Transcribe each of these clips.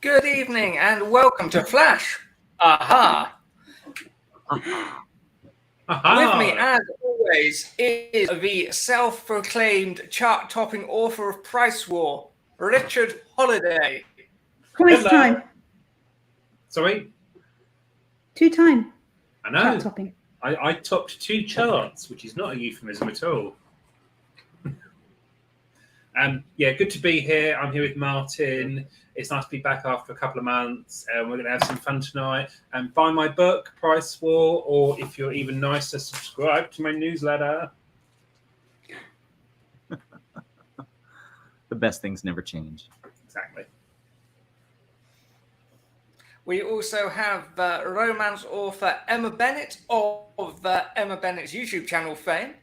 Good evening and welcome to Flash. Aha. With me, as always, is the self-proclaimed chart-topping author of Price War, Richard HOLLIDAY. Price time. Sorry? 2-time. I know. Chart-topping. I topped 2 charts, which is not a euphemism at all. Yeah, good to be here. I'm here with Martin. It's nice to be back after a couple of months. We're going to have some fun tonight. Buy my book, Price War, or if you're even nicer, subscribe to my newsletter. The best things never change. Exactly. We also have romance author Emma Bennett of Emma Bennett's YouTube channel fame.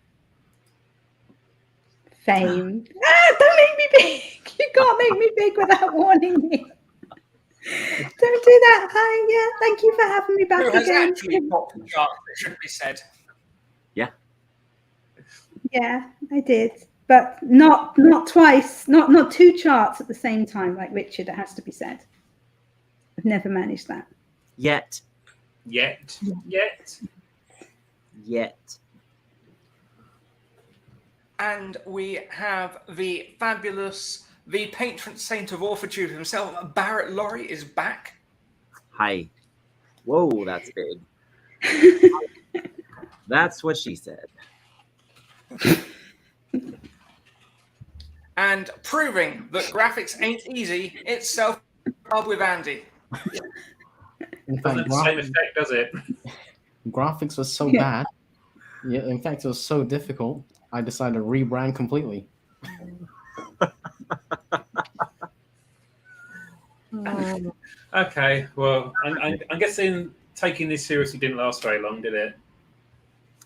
Fame. Don't make me big. You can't make me big without warning me. Don't do that. Hi, yeah. Thank you for having me back Who has again. actually topped the chart, it should be said. Yeah. Yeah, I did. But not twice. Not 2 charts at the same time like Richard, it has to be said. I've never managed that. Yet. And we have the fabulous, the patron saint of authorship himself, Barrett Laurie, is back. Hi. Whoa, that's big. That's what she said. And proving that graphics ain't easy, it's self-pub with Andy. In fact, Doesn't the same effect, does it? graphics was so bad. Yeah, in fact, it was so difficult. I decided to rebrand completely. Okay, well, I'm guessing taking this seriously didn't last very long, did it?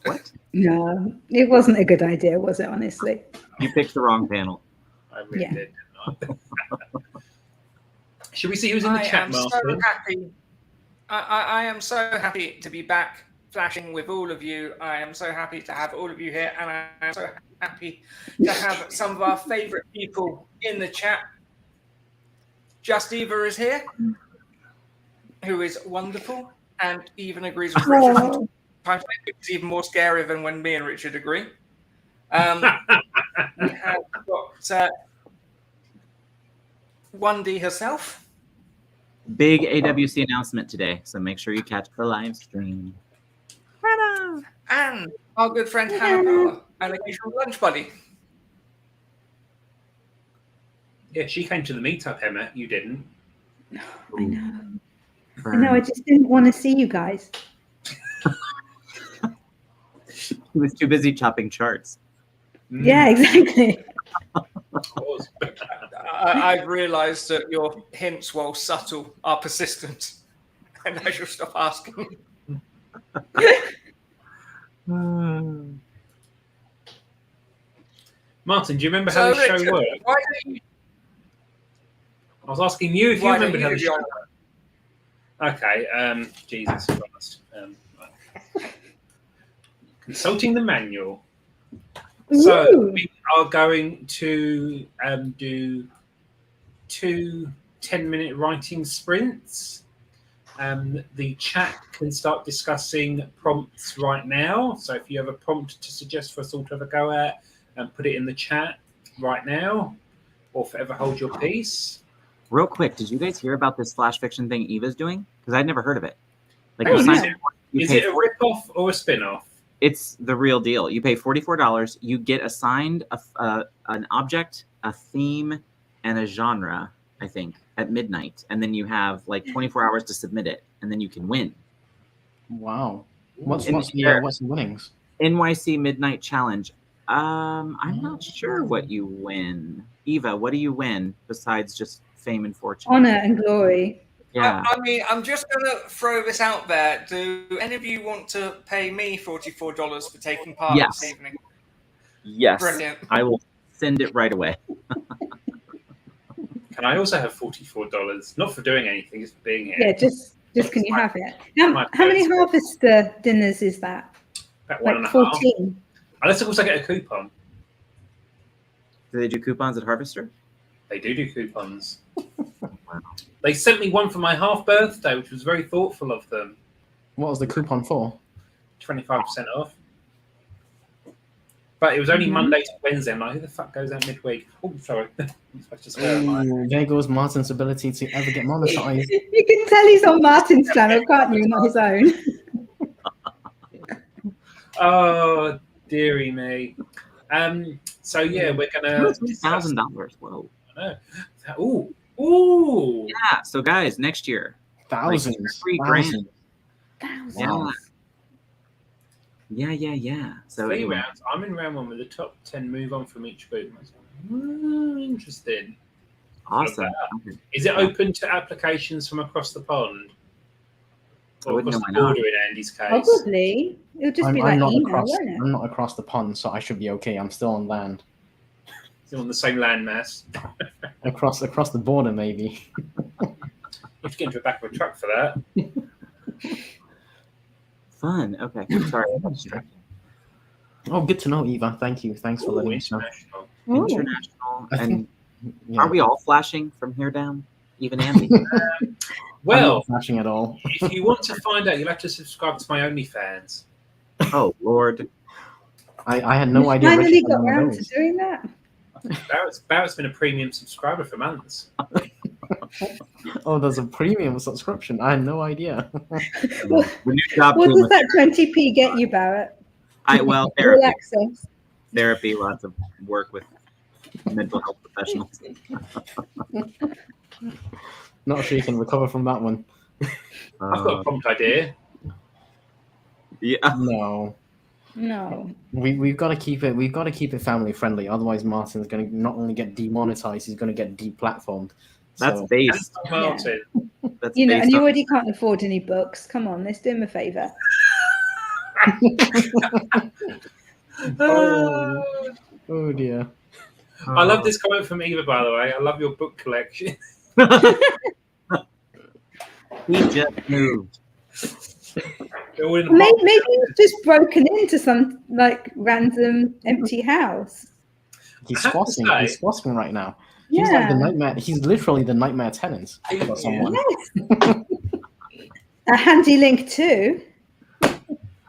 What? No, it wasn't a good idea, was it, honestly? You picked the wrong panel. I really Yeah. did. Didn't I? Should we see who's in the chat, Martin? So happy. I am so happy to be back flashing with all of you. I am so happy to have all of you here, and I am so happy to have some of our favorite people in the chat. Just Eva is here, who is wonderful and even agrees with Richard. Oh. It's even more scary than when me and Richard agree. We have got 1D herself. Big AWC announcement today, so make sure you catch the live stream. And our good friend Hannah Power, and occasional lunch buddy. Yeah, she came to the meetup, Emma. You didn't. I know. I know. I just didn't want to see you guys. He was too busy chopping charts. Yeah, exactly. I've realised that your hints, while subtle, are persistent, and I shall stop asking. Martin, do you remember how this show Richard, worked? why don't you, I was asking you if you why don't remembered how you the do show your worked. Okay, Jesus Christ. Consulting the manual. So Ooh. we are going to do 2 10-minute writing sprints. The chat can start discussing prompts right now. So if you have a prompt to suggest for us all to have a go at, put it in the chat right now, or forever hold your peace. Real quick, did you guys hear about this flash fiction thing Eva's doing? Because I'd never heard of it. Like, Oh, you no. sign up, you Is pay it a rip-off or a spin-off? It's the real deal. You pay $44. You get assigned an object, a theme, and a genre, I think, at midnight. And then you have like 24 hours to submit it, and then you can win. Wow. What's In the winnings? NYC Midnight Challenge. I'm not sure what you win. Eva, what do you win besides just fame and fortune? Honor and glory. Yeah. I mean, I'm just going to throw this out there. Do any of you want to pay me $44 for taking part Yes. this evening? Yes. Brilliant. I will send it right away. Can I also have $44? Not for doing anything, just for being here. Yeah, just can you have it? How many Harvester dinners is that? About 1.5. Like 14. Unless of course I get a coupon. Do they do coupons at Harvester? They do coupons. They sent me one for my half birthday, which was very thoughtful of them. What was the coupon for? 25% off. But it was only Monday to Wednesday. I'm like, who the fuck goes out midweek? Oh, sorry. I'm supposed to swear, am I? Ooh, there goes Martin's ability to ever get monetized. You can tell he's on Martin's channel, can't you? Not his own. Oh, dearie me. So yeah, we're gonna $1,000. Whoa. I know. Ooh. Yeah. So guys, next year, Thousands. $3 grand. Yeah. So 3 anyway, rounds. I'm in round 1 with the top 10 move on from each group. Interesting. awesome. Is it open to applications from across the pond? I Or wouldn't across know the why not. border in Andy's case? Probably. It'll just be like not email, across, won't it? I'm not across the pond, so I should be okay. I'm still on land. Still on the same landmass. Across the border, maybe. You have to get into the back of a truck for that. Fun. Okay. Sorry. I got distracted. Oh, good to know, Eva. Thank you. Thanks for Ooh, letting me know. international. Ooh. International. I And think- Yeah. aren't we all flashing from here down? Even Andy. I'm Well, not flashing at all. if you want to find out, you'll have to subscribe to my OnlyFans. Oh Lord. I had no idea. Finally Richard had got one of around to those. doing that. Barrett's been a premium subscriber for months. Oh, there's a premium subscription. I had no idea. What, The new job what came does with that 20p get you, Barrett? well, All therapy. access. Therapy, lots of work with mental health professionals. Not sure you can recover from that one. I've got a prompt idea. Yeah. No. No. We've got to keep it family friendly. Otherwise, Martin's going to not only get demonetized, he's going to get deplatformed. That's So, based. Martin. That's You know, based and you on- already can't afford any books. Come on, let's do him a favour. oh dear. I love this comment from Eva, by the way. I love your book collection. He just moved. They're all in a Maybe, box. maybe he's just broken into some like random empty house. He's I have to squatting. say- He's squatting right now. He's like the Yeah. nightmare. He's literally the nightmare tenant for someone. A handy link too.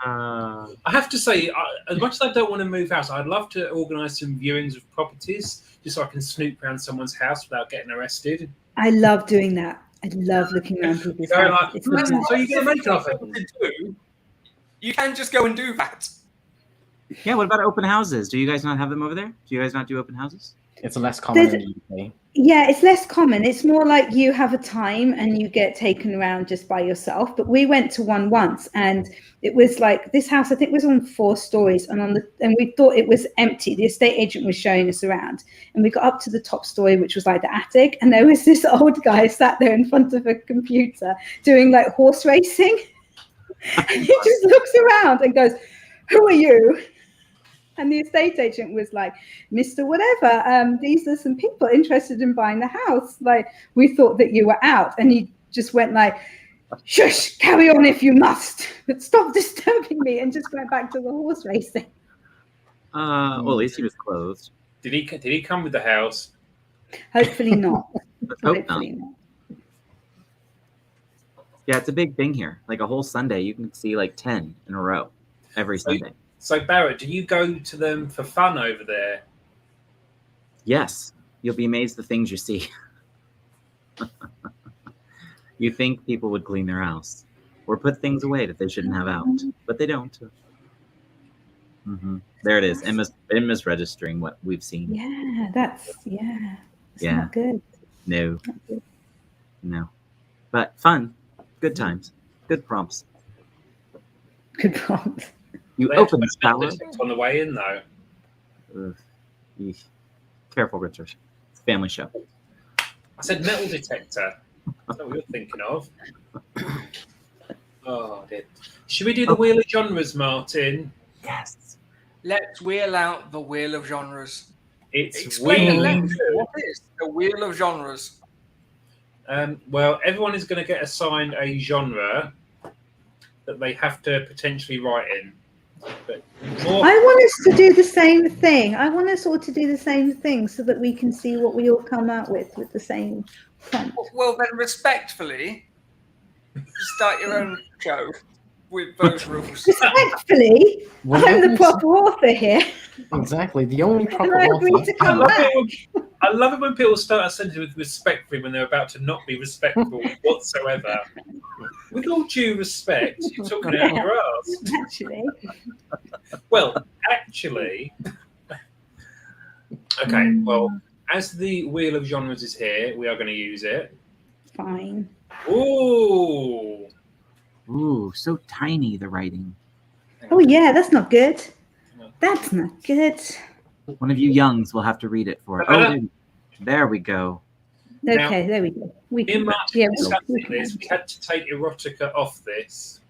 I have to say, as much as I don't want to move house, I'd love to organise some viewings of properties just so I can snoop around someone's house without getting arrested. I love doing that. I love looking around people's Going houses. like, It's "Hmm, nice. so you're going to make an offer? You can just go and do that. Yeah. What about open houses? Do you guys not have them over there? Do you guys not do open houses? It's less common There's- in the UK. Yeah, it's less common. It's more like you have a time and you get taken around just by yourself. But we went to one once, and it was like this house. I think was on 4 stories, and we thought it was empty. The estate agent was showing us around, and we got up to the top story, which was like the attic, and there was this old guy sat there in front of a computer doing like horse racing, and he just looks around and goes, "Who are you?" And the estate agent was like, "Mr. Whatever, these are some people interested in buying the house. Like, we thought that you were out." And he just went like, "Shush, carry on if you must, but stop disturbing me," and just went back to the horse racing. Well, at least he was closed. Did he come with the house? Hopefully not. Let's hope not. Hopefully not. Yeah, it's a big thing here. Like a whole Sunday, you can see like 10 in a row every Sunday. So Barrett, do you go to them for fun over there? Yes, you'll be amazed the things you see. You think people would clean their house or put things away that they shouldn't have out, but they don't. There it is. Emma's registering what we've seen. Yeah, it's Yeah. not good. No, Not good. no, but fun, good times, good prompts. Good prompt. You They have open to the put a shower. metal detector on the way in, though. Ugh. Eesh. Careful, Richard. It's a family show. I said metal detector. That's not what you're thinking of. Oh, dear. Should we do the wheel of genres, Martin? Yes. Let's wheel out the wheel of genres. It's Explain really Lex, good. what is the wheel of genres? Well, everyone is going to get assigned a genre that they have to potentially write in. But more, I want us to do the same thing. I want us all to do the same thing so that we can see what we all come out with the same Prompt. Well, then, respectfully, start your own show with those rules. Respectfully, Well, I'm the you- proper author here. Exactly. The only And proper I author. agreed to I come love back. I love it when people start a sentence with respectfully when they're about to not be respectful whatsoever. With all due respect, you're talking out your ass. Actually. Well, actually, okay. Well, as the wheel of genres is here, we are going to use it. Fine. Ooh. Ooh, so tiny, the writing. Oh, yeah, that's not good. That's not good. One of you youngs will have to read it for it. Oh, there we go. Now, Okay, there we go. We In can. Martin Yeah, discussing this, we had to take erotica off this.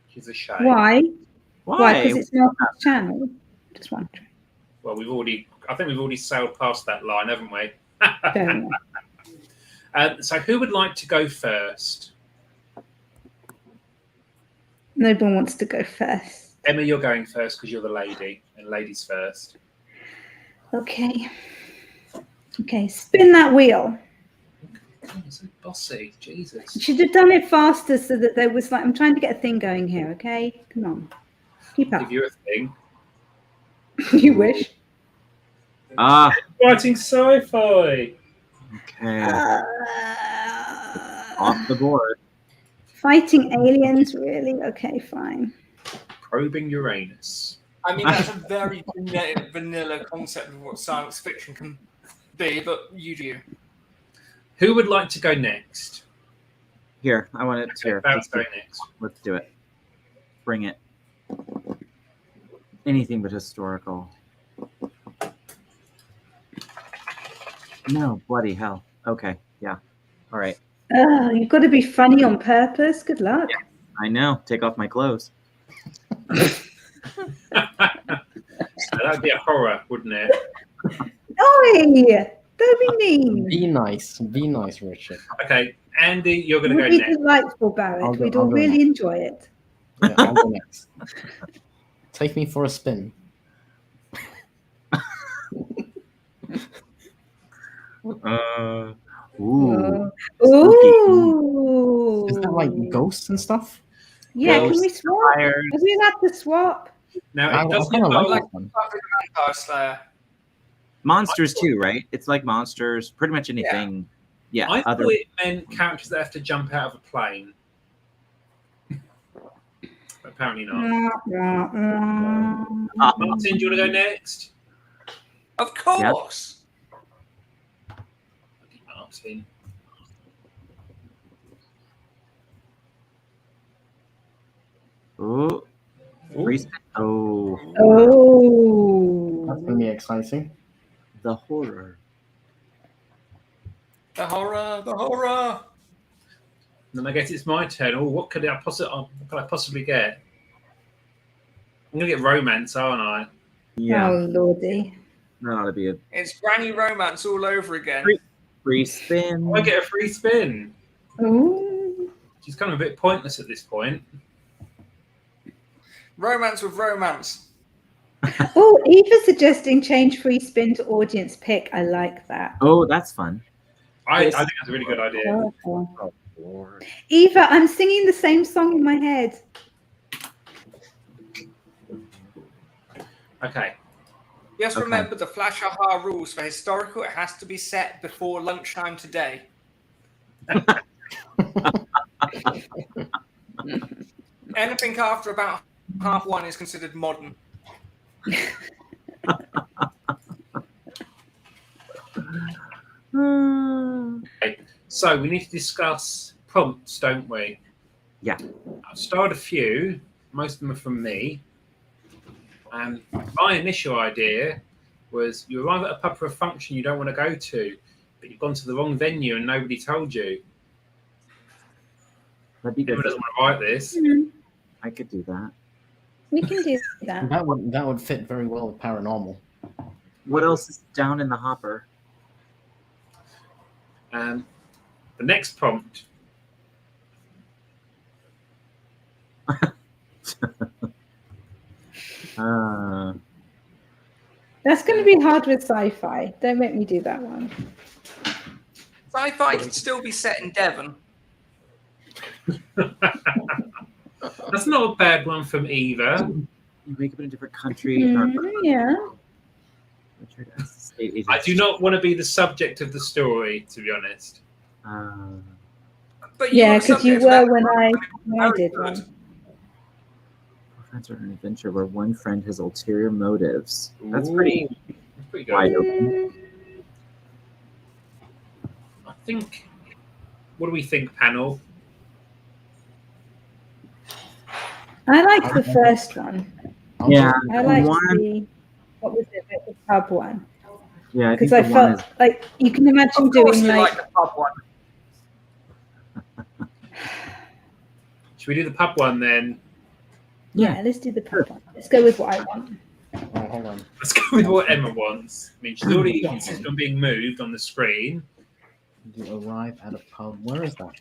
Which is a shame. Why? Why? Why? Because it's not our channel. Just wondering. Well, I think we've already sailed past that line, haven't we? Fair enough. So who would like to go first? No one wants to go first. Emma, you're going first because you're the lady, and ladies first. Okay. Okay, spin that wheel. Oh, so bossy, Jesus. You should have done it faster so that there was like, I'm trying to get a thing going here, okay? Come on. Keep up. Give you a thing. You wish. Ah, Writing sci-fi. okay. Off the board. Fighting aliens, really? Okay, fine. Probing Uranus. I mean, that's a very vanilla concept of what science fiction can be, but you do. Who would like to go next? Here, I want it here. Barrett's going next. Let's do it. Bring it. Anything but historical. No, bloody hell. Okay, yeah. All right. Oh, you've got to be funny on purpose. Good luck. I know. Take off my clothes. That'd be a horror, wouldn't it? Oi! Don't be mean. Be nice. Be nice, Richard. Okay, Andy, you're going It to would go be next. delightful, Barrett. I'll go- We'd I'll all go really next. enjoy it. Yeah, I'll go next. Take me for a spin. Ooh. Ooh. Is that like ghosts and stuff? Yeah, can Ghosts, we swap? fires. Are we allowed to swap? Now, I it does kind of look like like this one. Vampire Slayer. Monsters too, right? It's like monsters. Pretty much anything. Yeah. I thought other. it meant characters that have to jump out of a plane. Apparently not. Martin, do you want to go next? Of course. Martin. Ooh. Free spin. Oh, Oh. That's gonna be exciting. the horror. The horror, the horror. Then I guess it's my turn. Oh, what could I possibly get? I'm gonna get romance, aren't I? Yeah. Oh, lordy. That ought to be a It's granny romance all over again. free spin. I get a free spin. Ooh. She's kind of a bit pointless at this point. Romance with romance. Oh, Eva suggesting change free spin to audience pick. I like that. Oh, that's fun. I Yes. think that's a really good idea. Oh. Eva, I'm singing the same song in my head. Okay. Just Okay. remember the Flash Aha rules for historical. It has to be set before lunchtime today. Anything after about 1:30 is considered modern. So we need to discuss prompts, don't we? Yeah. I've started a few. Most of them are from me. My initial idea was you arrive at a pub for a function you don't want to go to, but you've gone to the wrong venue and nobody told you. That'd be Emma good. doesn't want to write this. I could do that. We can do that. That would fit very well with paranormal. What else is down in the hopper? The next prompt. That's going to be hard with sci-fi. Don't make me do that one. Sci-fi could still be set in Devon. That's not a bad one from either. You wake up in a different country. Yeah. Richard as the state agent. I do not want to be the subject of the story, to be honest. But Yeah, were because you subject were to when I very did good. one. Friends are an adventure where one friend has ulterior motives. That's pretty good. wide open. I think. What do we think, panel? I like the first one. Yeah, I like one. the what was it, the pub one? Yeah, I think Because I the one felt like you can imagine Of course, doing you like like the pub one. Should we do the pub one then? yeah, let's do the pub one. Let's go with what I want. Oh, hold on. Let's go with what Emma wants. I mean, she's already insisted on being moved on the screen. You arrive at a pub. Where is that?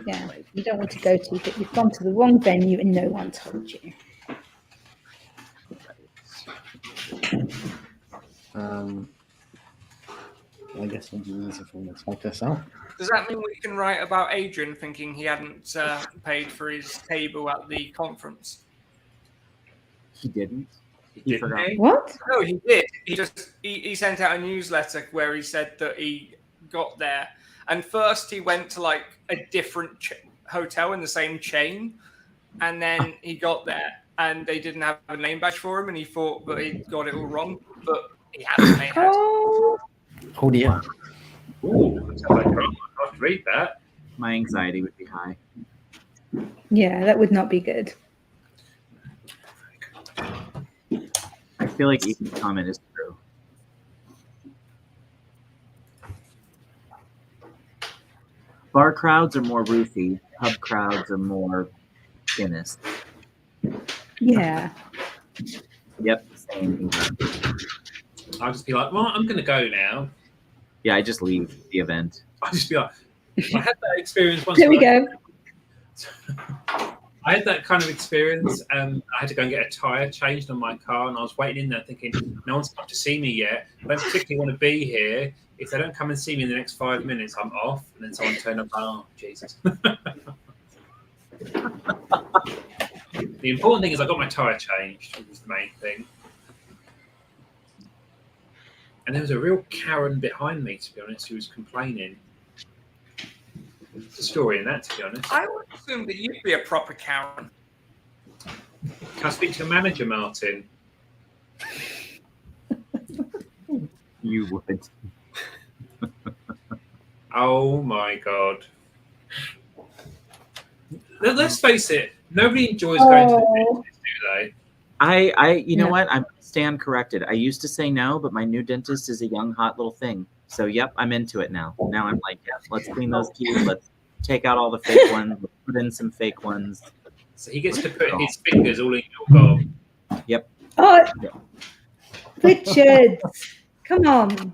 Yeah, you don't want to go to, but you've gone to the wrong venue and no one told you. I guess it'll be easy for me to type this out. Does that mean we can write about Adrian thinking he hadn't paid for his table at the conference? He didn't. He forgot. didn't. What? No, he did. He sent out a newsletter where he said that he got there, and first he went to like a different hotel in the same chain, and then he got there and they didn't have a name badge for him, and he thought that he got it all wrong, but he hadn't. They had. Oh dear. Ooh, I'll read that. My anxiety would be high. Yeah, that would not be good. I feel like Ethan's comment is true. Bar crowds are more roofy. Pub crowds are more Guinness. Yeah. Yep, same. I'll just be like, well, I'm going to go now. Yeah, I just leave the event. I'll just be like, I had that experience once. There we go. I had that kind of experience. I had to go and get a tyre changed on my car, and I was waiting in there thinking, no one's come to see me yet. I don't particularly want to be here. If they don't come and see me in the next 5 minutes, I'm off. And then someone turned up, oh, Jesus. The important thing is I got my tyre changed, which was the main thing. And there was a real Karen behind me, to be honest, who was complaining. There's a story in that, to be honest. I would assume that you'd be a proper Karen. Can I speak to a manager, Martin? You would. Oh my God. Let's face it, nobody enjoys going to the dentist, do they? You know what? I'm stand corrected. I used to say no, but my new dentist is a young, hot little thing. So, yep, I'm into it now. Now I'm like, yeah, let's clean those teeth. Let's take out all the fake ones. Let's put in some fake ones. So he gets to put his fingers all in your gob. Yep. Oh, Richard, come on.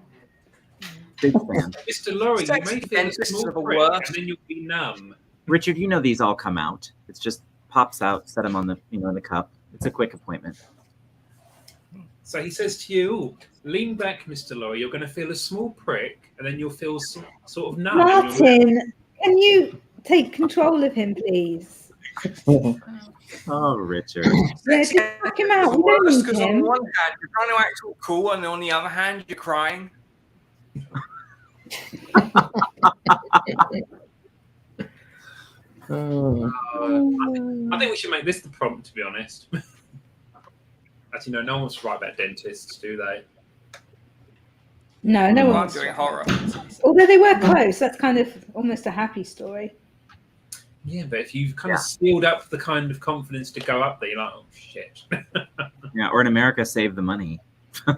Big fan. Mr. Laurie, you Sexy may feel a dentists small are the prick, worst. and then you'll be numb. Richard, you know these all come out. It's just pops out, set them on the in the cup. It's a quick appointment. So he says to you, lean back, Mr. Laurie, you're going to feel a small prick, and then you'll feel sort of numb. Martin, can you take control of him, please? Oh, Richard. Yeah, just knock him out. We don't need Because on him. one hand, you're trying to act all cool, and on the other hand, you're crying. I think we should make this the prompt, to be honest. Actually, no one wants to write about dentists, do they? No, no I'm one wants doing to. horror. Although they were close, that's kind of almost a happy story. Yeah, but if you've kind of sealed up the kind of confidence to go up there, you're like, oh, shit. Yeah, or in America, save the money. I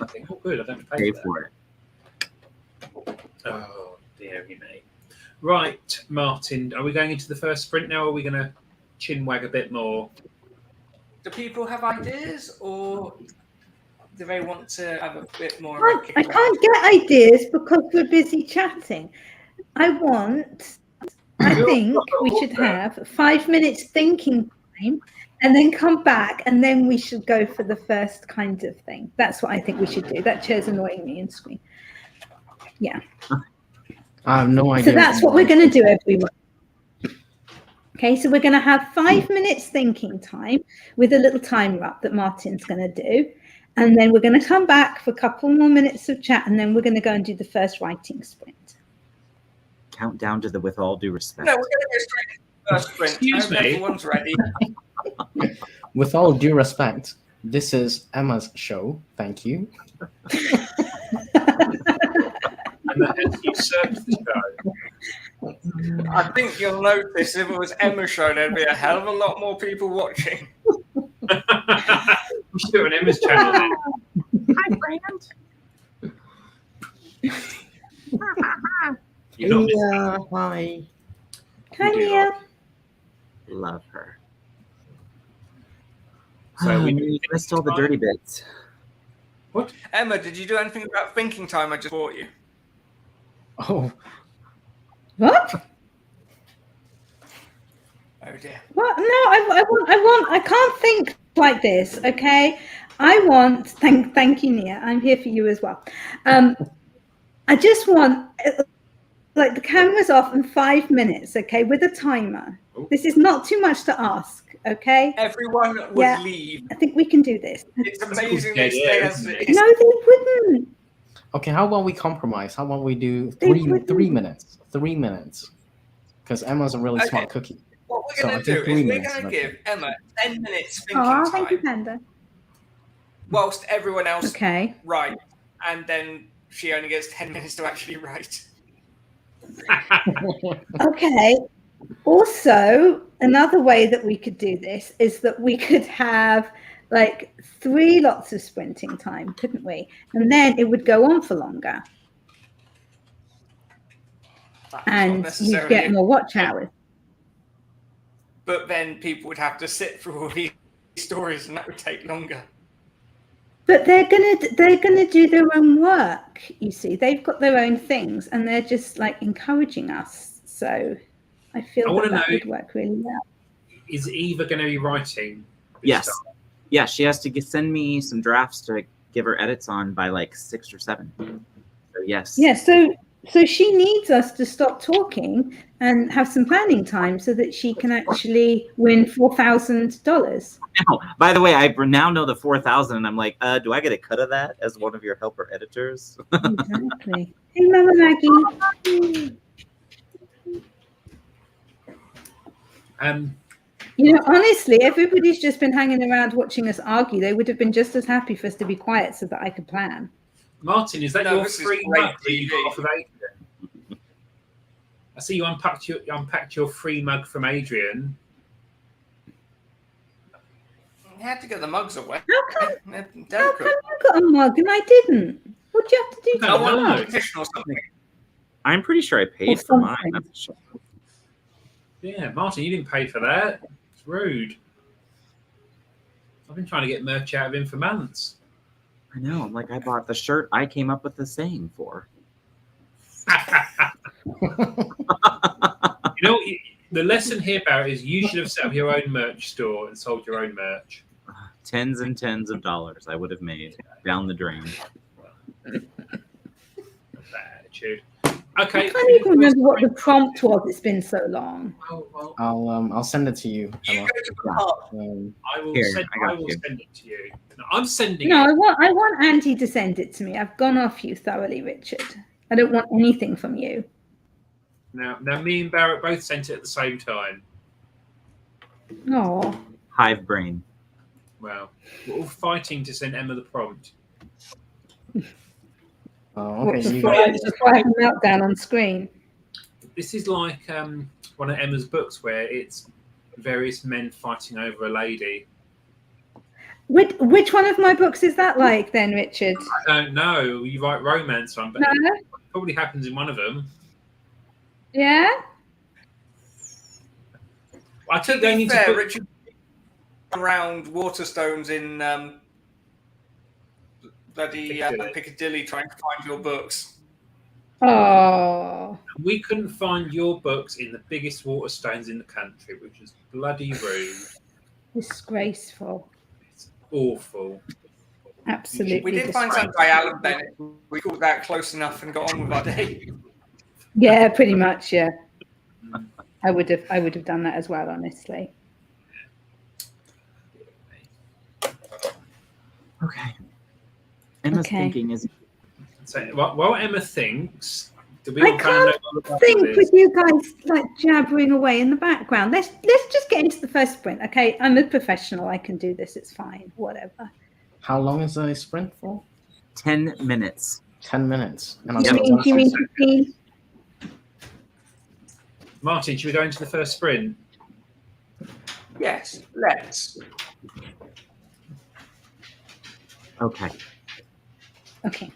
think, oh, good, I don't have to Pay pay for it. Oh, dear me. Right, Martin, are we going into the first sprint now, or are we going to chin wag a bit more? Do people have ideas, or do they want to have a bit more? I can't get ideas because we're busy chatting. I think we should have 5 minutes thinking time, and then come back, and then we should go for the first kind of thing. That's what I think we should do. That chair's annoying me in screen. Yeah. I have no idea. So that's what we're going to do, everyone. Okay, so we're going to have 5 minutes thinking time with a little timer up that Martin's going to do. And then we're going to come back for a couple more minutes of chat, and then we're going to go and do the first writing sprint. Count down to the with all due respect. No, we're going to go straight to the first sprint. Excuse me. Everyone's ready. With all due respect, this is Emma's show. Thank you. And that has usurped the show. I think you'll notice if it was Emma's show, there'd be a hell of a lot more people watching. We should do it on Emma's channel then. Hi, Brand. You're not missing Yeah, hi. Hi, do Nia. Love her. So we we missed all the dirty bits. What? Emma, did you do anything about thinking time I just bought you? Oh, What? Oh dear. What? No, I can't think like this, okay? I want, thank you, Nia. I'm here for you as well. I just want, like, the camera's off in 5 minutes, okay, with a timer. Oh. This is not too much to ask, okay? Everyone would Yeah. leave. I think we can do this. It's amazing Yeah, they yeah, stay as isn't it it? is. No, they wouldn't. okay. How about we compromise? How about we do They three wouldn't. 3 minutes? 3 minutes, because Emma's a really Okay. smart cookie. What we're So going I to think do 3 is we're minutes going is to okay. give Emma 10 minutes thinking Oh, thank you, time, Panda. whilst everyone else Okay. writes, and then she only gets 10 minutes to actually write. Okay. Also, another way that we could do this is that we could have like 3 lots of sprinting time, couldn't we? And then it would go on for longer, That's not and you'd necessarily get more watch hours. But then people would have to sit through all these stories, and that would take longer. But they're gonna do their own work. You see, they've got their own things, and they're just like encouraging us. So I feel I wanna that know- would work really well. Is Eva going to be writing? this Yes. stuff? Yeah, she has to send me some drafts to give her edits on by like 6 or 7. So yes. Yeah. So she needs us to stop talking and have some planning time so that she can actually win $4,000. Now, by the way, I now know the 4,000, and I'm like, do I get a cut of that as one of your helper editors? Exactly. Hey, Mama Maggie. You know, honestly, everybody's just been hanging around watching us argue. They would have been just as happy for us to be quiet so that I could plan. Martin, is that No, your this is free great mug that you TV. got off of Adrian? I see you unpacked your free mug from Adrian. You had to get the mugs away. How come They're you delicate. got a mug and I didn't? What'd you have to do? No, to I want no. a competition or something. I'm pretty sure I paid Or for mine. something. That's sure. Yeah, Martin, you didn't pay for that. It's rude. I've been trying to get merch out of him for months. I know. I'm like, I bought the shirt I came up with the saying for. You know, the lesson here, Barrett, is you should have set up your own merch store and sold your own merch. Tens and tens of dollars I would have made down the drain. That attitude. I Okay. can't even remember what the prompt was. It's been so long. Well, I'll send it to you, You Emma. go to the pub. I will, Here, send, I got I will you. send it to you. No, I'm sending No, it. I want Auntie to send it to me. I've gone off you thoroughly, Richard. I don't want anything from you. Now, me and Barrett both sent it at the same time. Oh, Hive brain. Well, we're all fighting to send Emma the prompt. Oh, okay. just You before I have a meltdown on screen. This is like one of Emma's books where it's various men fighting over a lady. Which one of my books is that like then, Richard? I don't know. You write romance on, but No? it probably happens in one of them. Yeah? I To think they be need to fair, put, Richard, around Waterstones in bloody Piccadilly. Piccadilly trying to find your books. Oh. we couldn't find your books in the biggest Waterstones in the country, which is bloody rude. Disgraceful. It's awful. Absolutely. We did find something by Alan Bennett. We called that close enough and got on with our day. Yeah, pretty much. Yeah, I would have done that as well, honestly. Okay. Emma's Okay. thinking is So while Emma thinks, do we I all kind of know can't what the think battle with is? you guys like jabbering away in the background. Let's just get into the first sprint, okay? I'm a professional. I can do this. It's fine. Whatever. How long is a sprint for? 10 minutes. 10 minutes. And Do until you what mean time? 15? Martin, should we go into the first sprint? Yes, let's. Okay. Okay.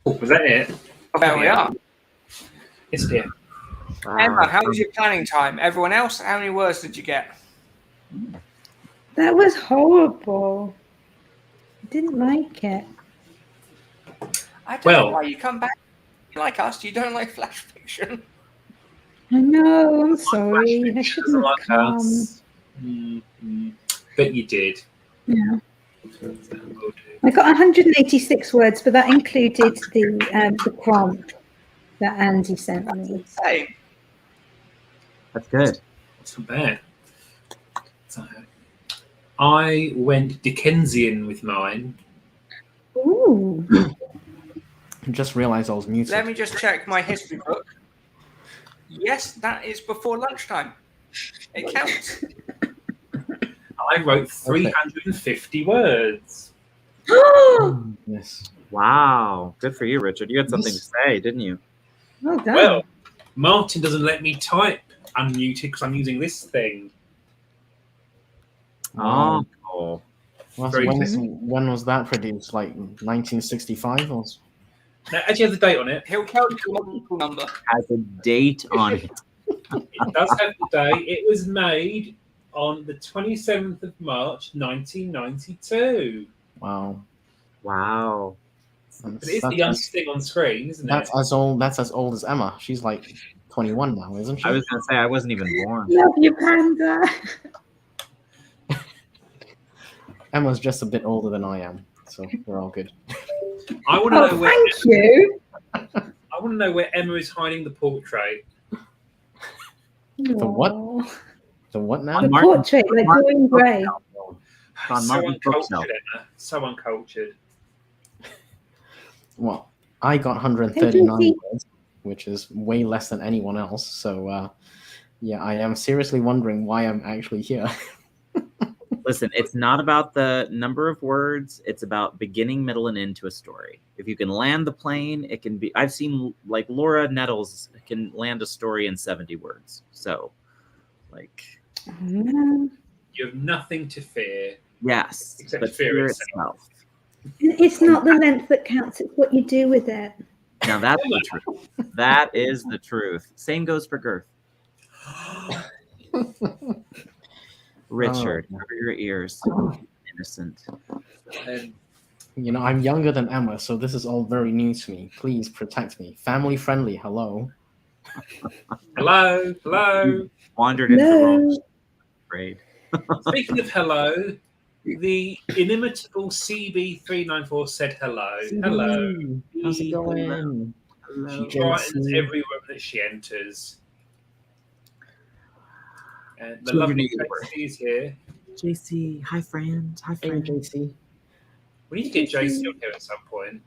Was that it? There we are. It's here. Wow. Emma, how was your planning time? Everyone else, how many words did you get? That was horrible. I didn't like it. I don't Well- know why you come back like us. You don't like flash fiction. I know. I'm sorry. I Doesn't shouldn't have like come. us. Mm-hmm. But you did. Yeah. Will do. I got 186 words, but that included the prompt that Andy sent me. Hey, That's good. It's not bad. So, I went Dickensian with mine. Ooh. I just realized I was muted. let me just check my history book. Yes, that is before lunchtime. It counts. I wrote 350 words. Yes. Wow. Good for you, Richard. You had something to say, didn't you? Well done. Well, Martin doesn't let me type unmuted because I'm using this thing. Oh. Very When was that produced? Like 1965 or? Now, actually, has a date on it. He'll tell you the model number. Has a date on it. It does have the date. It was made on the 27th of March, 1992. Wow. Wow. But it is the youngest thing on screen, isn't it? That's as old as Emma. She's like 21 now, isn't she? I was gonna say I wasn't even born. Love you, Panda. Emma's just a bit older than I am, so we're all good. I want to know Oh, where thank you. I want to know where Emma is hiding the portrait. The what? Aw. The what now? The Martin- portrait, like Dorian Gray. On So Martin's bookshelf. uncultured, Emma. So uncultured. Well, I got 139 Hey, words, which is way less than anyone else. So, yeah, I am seriously wondering why I'm actually here. Listen, it's not about the number of words. It's about beginning, middle, and end to a story. If you can land the plane, it can be. I've seen like Laura Nettles can land a story in 70 words. So, like, Oh, man. You have nothing to fear. yes, Except but fear fear itself. itself. It's not the length that counts, it's what you do with it. Now that's the truth. That is the truth. Same goes for girth. Richard, cover your ears. Innocent. And You know, I'm younger than Emma, so this is all very new to me. Please protect me. Family friendly. Hello. hello, hello. Wandered into the wrong No. grade. Speaking of hello, the inimitable CB394 said hello. Hello. How's it going? She JC. brightens every room that she enters. And the Children lovely need to work. JC is here. JC, hi friend. Hi Hey, friend. JC. We need to get JC on here at some point.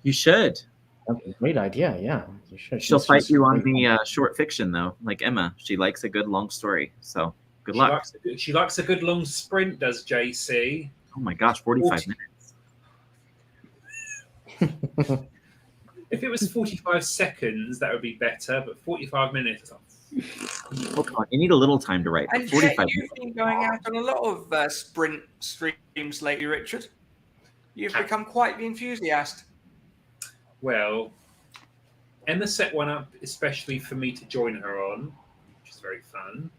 You should. That's a great idea. Yeah, you should. She'll She's fight just you on great. the short fiction though, like Emma. She likes a good long story. So good She luck. likes a good long sprint, does JC. Oh my gosh, 45 minutes. If it was 45 seconds, that would be better, but 45 minutes. Oh, come on. You need a little time to write. And yet 45 you've been going out on a lot of sprint streams lately, Richard. You've become quite the enthusiast. Well, Emma set one up especially for me to join her on, which is very fun.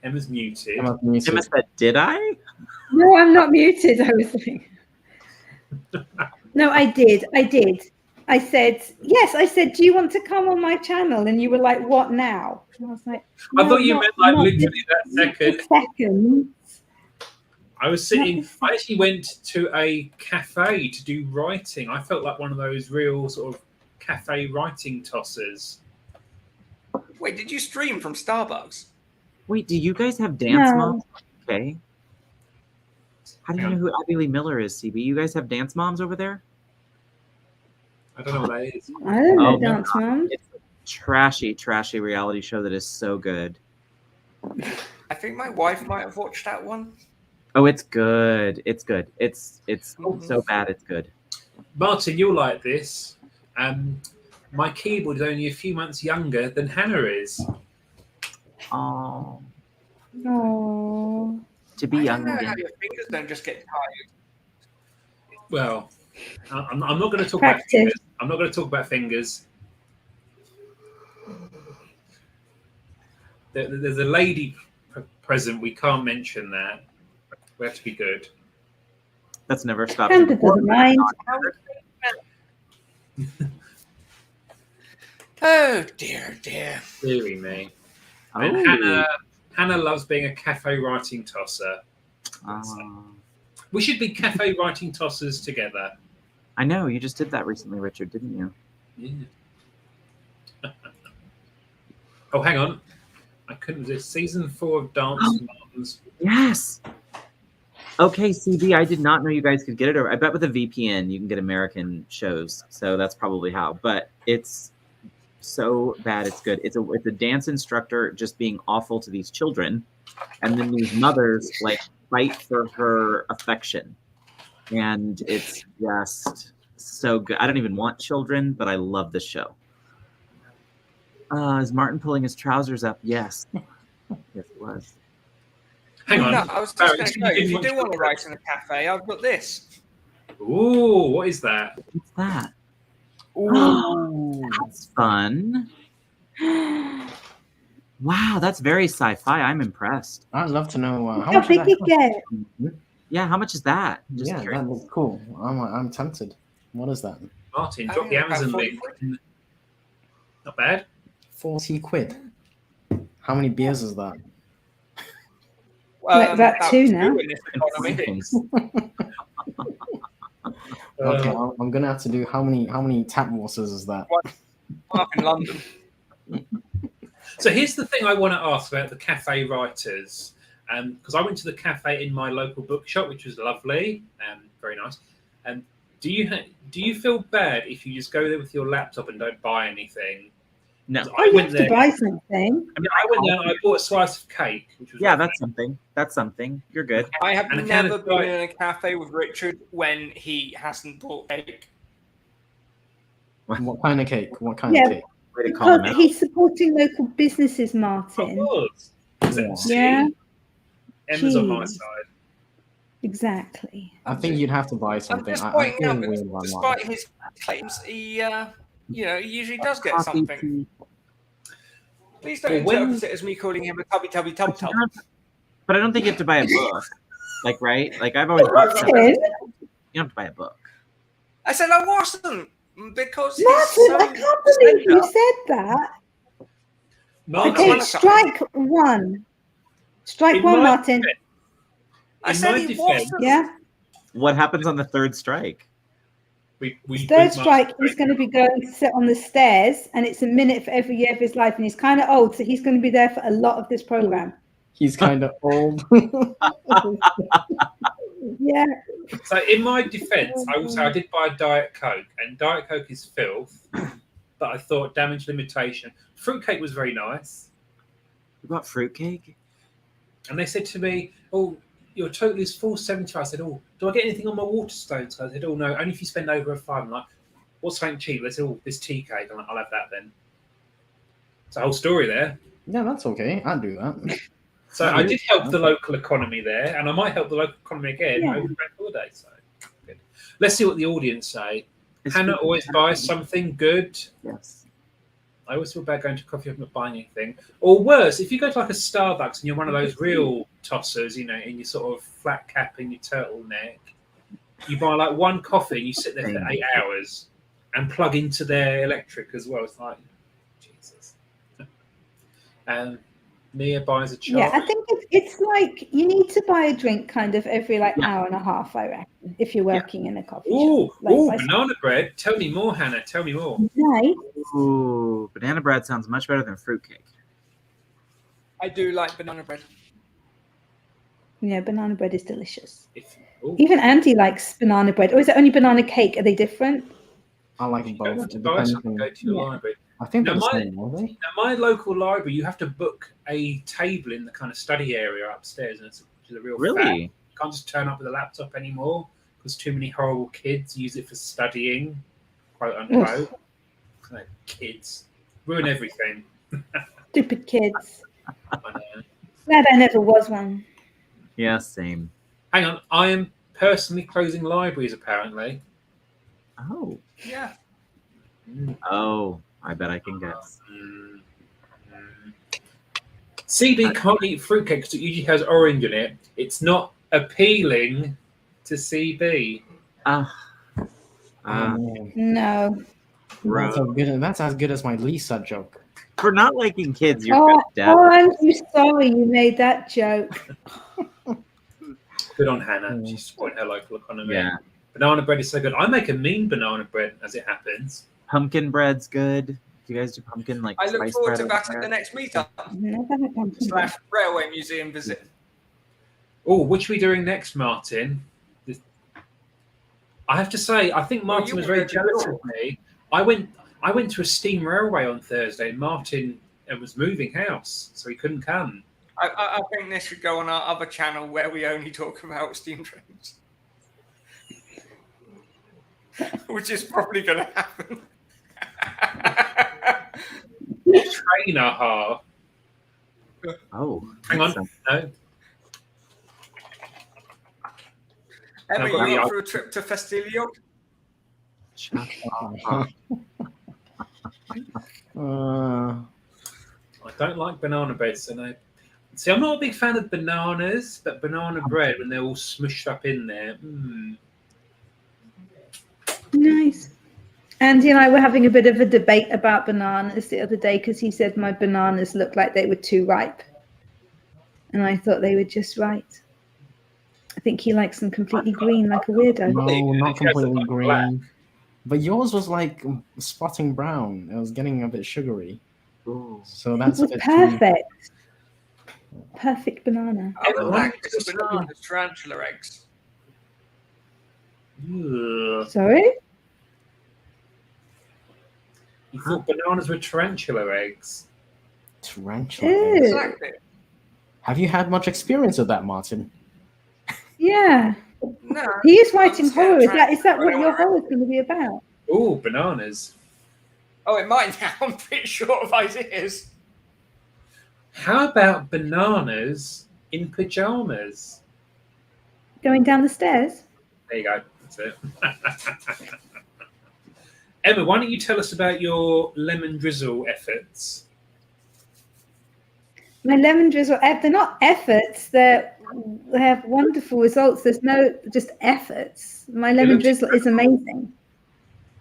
Emma's muted. Emma, muted. Emma said, did I? No, I'm not muted. I was like, no, I did. I said, yes, I said, do you want to come on my channel? And you were like, what now? And I was like, I no, thought you not- meant like not literally that this second. second. I was sitting, I actually went to a cafe to do writing. I felt like one of those real sort of cafe writing tossers. Wait, did you stream from Starbucks? Wait, do you guys have dance No. moms? Okay. How do you know who Abby Lee Miller is, CB? You guys have dance moms over there? I don't know what that is. I don't know, Oh, Dance Mom. It's a trashy reality show that is so good. I think my wife might have watched that one. Oh, it's good. It's good. It's Mhm. so bad it's good. Martin, you'll like this. My keyboard is only a few months younger than Hannah is. Oh, Oh, to be I young don't know how again. your fingers don't just get tired. Well, I'm not going to talk Practice. about fingers. I'm not going to talk about fingers. There's a lady present. We can't mention that. We have to be good. That's never stopped. Amber doesn't mind. Oh dear, dear. Deary me. Oh. And Hannah loves being a cafe writing tosser. Oh. We should be cafe writing tossers together. I know you just did that recently, Richard, didn't you? Yeah. Oh, hang on. I couldn't resist. Season 4 of Dance Moms. Yes. Okay, CB, I did not know you guys could get it over. I bet with a VPN you can get American shows, so that's probably how. But it's so bad, it's good. It's a dance instructor just being awful to these children, and then these mothers like fight for her affection, and it's just so good. I don't even want children, but I love this show. Is Martin pulling his trousers up? Yes. Yes, it was. Hang on. No, I was just Barrett, going to you say, if didn't you want do to want to put write in a cafe, I've got this. Ooh, what is that? What's that? Ooh. That's fun. Wow, that's very sci-fi. I'm impressed. I'd love to know how How much big is you that? get? Yeah, how much is that? Just Yeah, curious. that looks cool. I'm tempted. What is that? Martin, I drop the think about Amazon 40 link. Not bad. 40 quid. How many beers is that? Like that about too two now. in this economy. Okay, I'm gonna have to do how many tap waters is that? Up in London. So here's the thing I want to ask about the cafe writers, because I went to the cafe in my local bookshop, which was lovely and very nice. And do you feel bad if you just go there with your laptop and don't buy anything? No. I You went have to there. buy something. I mean, I went there and I bought a slice of cake, which was Yeah, lovely. that's something. That's something. You're good. I have And a can never of been Diet- in a cafe with Richard when he hasn't bought cake. What kind of cake? What kind Yeah. of cake? Way to call him Because out. he's supporting local businesses, Of Martin. course. Yeah. See? Yeah. Emma's on my Jeez. side. Exactly. I think you'd have to buy I'm something. just I pointing feel out weird that about that. despite his claims, he usually does get Coffee, something. tea. Please don't Well, when- interpret it as me calling him a tubby tub tub. But I don't think you have to buy a book. Like, right? Like, I've always bought stuff. Martin, You don't have to buy a book. I said I wasn't because he's Martin, so I can't believe you said that. Martin, Okay, Okay, strike one. Strike in one, my Martin. defense- I in said my he defense, wasn't. Yeah. What happens on the third strike? we Third boot strike, Martin. he's going to be going to sit on the stairs, and it's a minute for every year of his life, and he's kind of old, so he's going to be there for a lot of this program. He's kind of old. Yeah. So in my defence, I will say I did buy a Diet Coke, and Diet Coke is filth. But I thought damage limitation. Fruitcake was very nice, You bought fruitcake? and they said to me, "Oh, your total is $4.75." I said, "Oh, do I get anything on my Waterstones?" I said, "Oh no, only if you spend over a £5." I'm like, "What's something cheap?" They said, "Oh, this tea cake." I'm like, "I'll have that then." It's a whole story there. Yeah, that's okay. I'd do that. So I did help the local economy there, and I might help the local economy again Yeah. over the bank holiday. So good. Let's see what the audience say. It's Hannah good. always buys something good. Yes. I always feel bad going to coffee shop and not buying anything. Or worse, if you go to like a Starbucks and you're one of those real tossers, in your sort of flat cap and your turtleneck, you buy like one coffee and you sit there for 8 hours and plug into their electric as well. It's like, Jesus. And Mia buys a chai. Yeah, I think it's like you need to buy a drink kind of every Yeah. hour and a half, I reckon, if you're working in a coffee Ooh, shop. Like, by banana bread. Tell me more, Hannah. Tell me more. night. Ooh, banana bread sounds much better than fruitcake. I do like banana bread. Yeah, banana bread is delicious. Ooh. Even Andy likes banana bread. Or is it only banana cake? Are they different? I like If you both. want to It buy depends something, on- go to your Yeah. library. I think they're Now, the my- same, aren't they? Now, my local library, you have to book a table in the kind of study area upstairs, and it's a real fact. Really? You can't just turn up with a laptop anymore because too many horrible kids use it for studying, quote unquote. Like, kids ruin everything. Stupid kids. I know. Glad I never was one. Yeah, same. Hang on, I am personally closing libraries apparently. Oh. Yeah. Oh, I bet I can guess. CB can't eat fruitcake because it usually has orange in it. It's not appealing to CB. Oh, man. No. That's as good as my Lisa joke. For not liking kids, you're Oh, dead. I'm so sorry you made that joke. Good on Hannah. She's supporting her local economy. Yeah. Banana bread is so good. I make a mean banana bread as it happens. Pumpkin bread's good. Do you guys do pumpkin like I look spice forward bread to over that there? at the next meetup Never had pumpkin. / Railway Museum visit. Oh, which are we doing next, Martin? I have to say, I think Martin you was were very there jealous before. of me. I went to a steam railway on Thursday, and Martin was moving house, so he couldn't come. I think this should go on our other channel where we only talk about steam trains. Which is probably going to happen. Trainer, ha. Oh, Hang on. No. Emma, I've got you the up for a trip to Festiliog? shut up. I don't like banana bread, so no. See, I'm not a big fan of bananas, but banana bread when they're all smushed up in there. Nice. Andy and I were having a bit of a debate about bananas the other day because he said my bananas looked like they were too ripe. And I thought they were just right. I think he likes them completely green like a weirdo. No, not completely green. But yours was like spotting brown. It was getting a bit sugary. Ooh. So that's It was perfect. Perfect banana. Emma likes bananas, tarantula eggs. Ugh. Sorry? You thought bananas were tarantula eggs? Tarantula Ew. eggs. Exactly. Have you had much experience with that, Martin? Yeah. No. He is writing I'm scared horror. of Is that what tarantula. your horror is going to be about? Oh, bananas. Oh, it might now. I'm pretty short of ideas. How about bananas in pajamas? Going down the stairs? There you go. That's it. Emma, why don't you tell us about your lemon drizzle efforts? My lemon drizzle, they're not efforts. They have wonderful results. There's no just efforts. My lemon drizzle is amazing.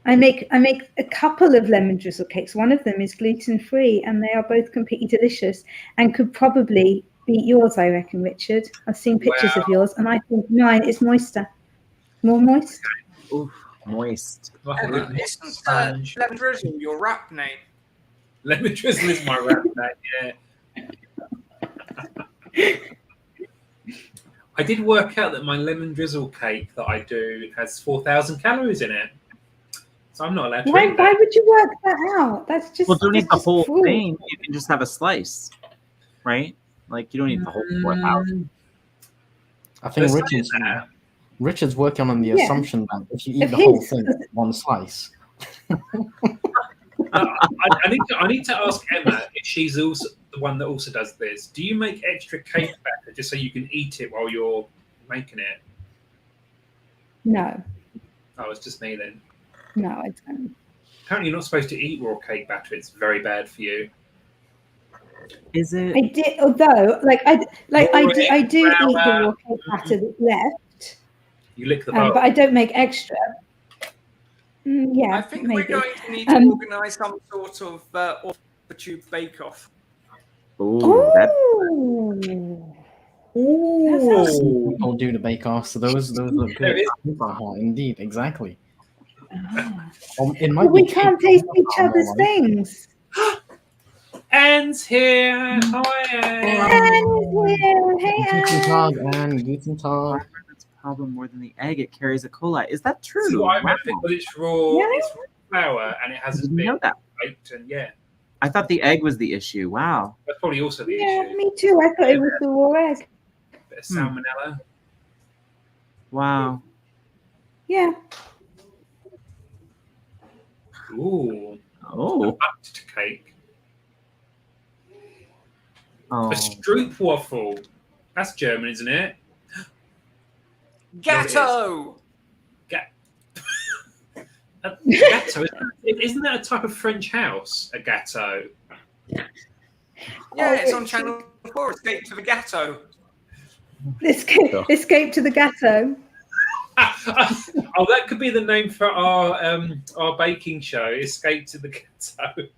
I make a couple of lemon drizzle cakes. One of them is gluten-free, and they are both completely delicious and could probably beat yours, I reckon, Richard. I've seen pictures of yours, and I think mine is moister. More moist. Oof, moist. Emma, isn't Lemon Drizzle your rap name? Lemon drizzle is my rap name, yeah. I did work out that my lemon drizzle cake that I do has 4,000 calories in it. So I'm not allowed to eat that. Why would you work that out? That's just Well, don't eat the whole cruel. thing. You can just have a slice, right? Like you don't eat the whole 4,000. I think Richard's working on the assumption that if you eat the whole thing, one slice. I need to ask Emma if she's also the one that also does this. Do you make extra cake batter just so you can eat it while you're making it? No. Oh, it's just me then. No, I don't. Apparently, you're not supposed to eat raw cake batter. It's very bad for you. Is it? I did, although I do eat the raw cake batter that's left. You lick the bowl. But I don't make extra. Yeah, I think maybe. we're going to need to organise some sort of off-the-tube bake-off. Ooh, that People do the bake-off, so those are good. Indeed, exactly. It might we be can't taste each other's things. Anne's here. Hi, Anne. Anne's here. Hey, Guten Anne. Tag, Anne. Guten Tag. that's a problem more than the egg. It carries E. coli. Is that true? So I Wow. meant because it's raw. Yeah. It's raw flour and it hasn't Didn't know been that. baked, and yeah, I thought the egg was the issue. Wow. that's probably also the Yeah, issue. me too. I thought it was the raw egg. Bit of salmonella. Wow. Yeah. Ooh, Oh. baked cake. Oh. A stroop waffle. That's German, isn't it? Gatto! A gâteau, isn't that a type of French house? A gâteau. Yeah, it's on Channel 4. Escape to the Ghetto. Escape to the Ghetto. Oh, that could be the name for our baking show. Escape to the Ghetto.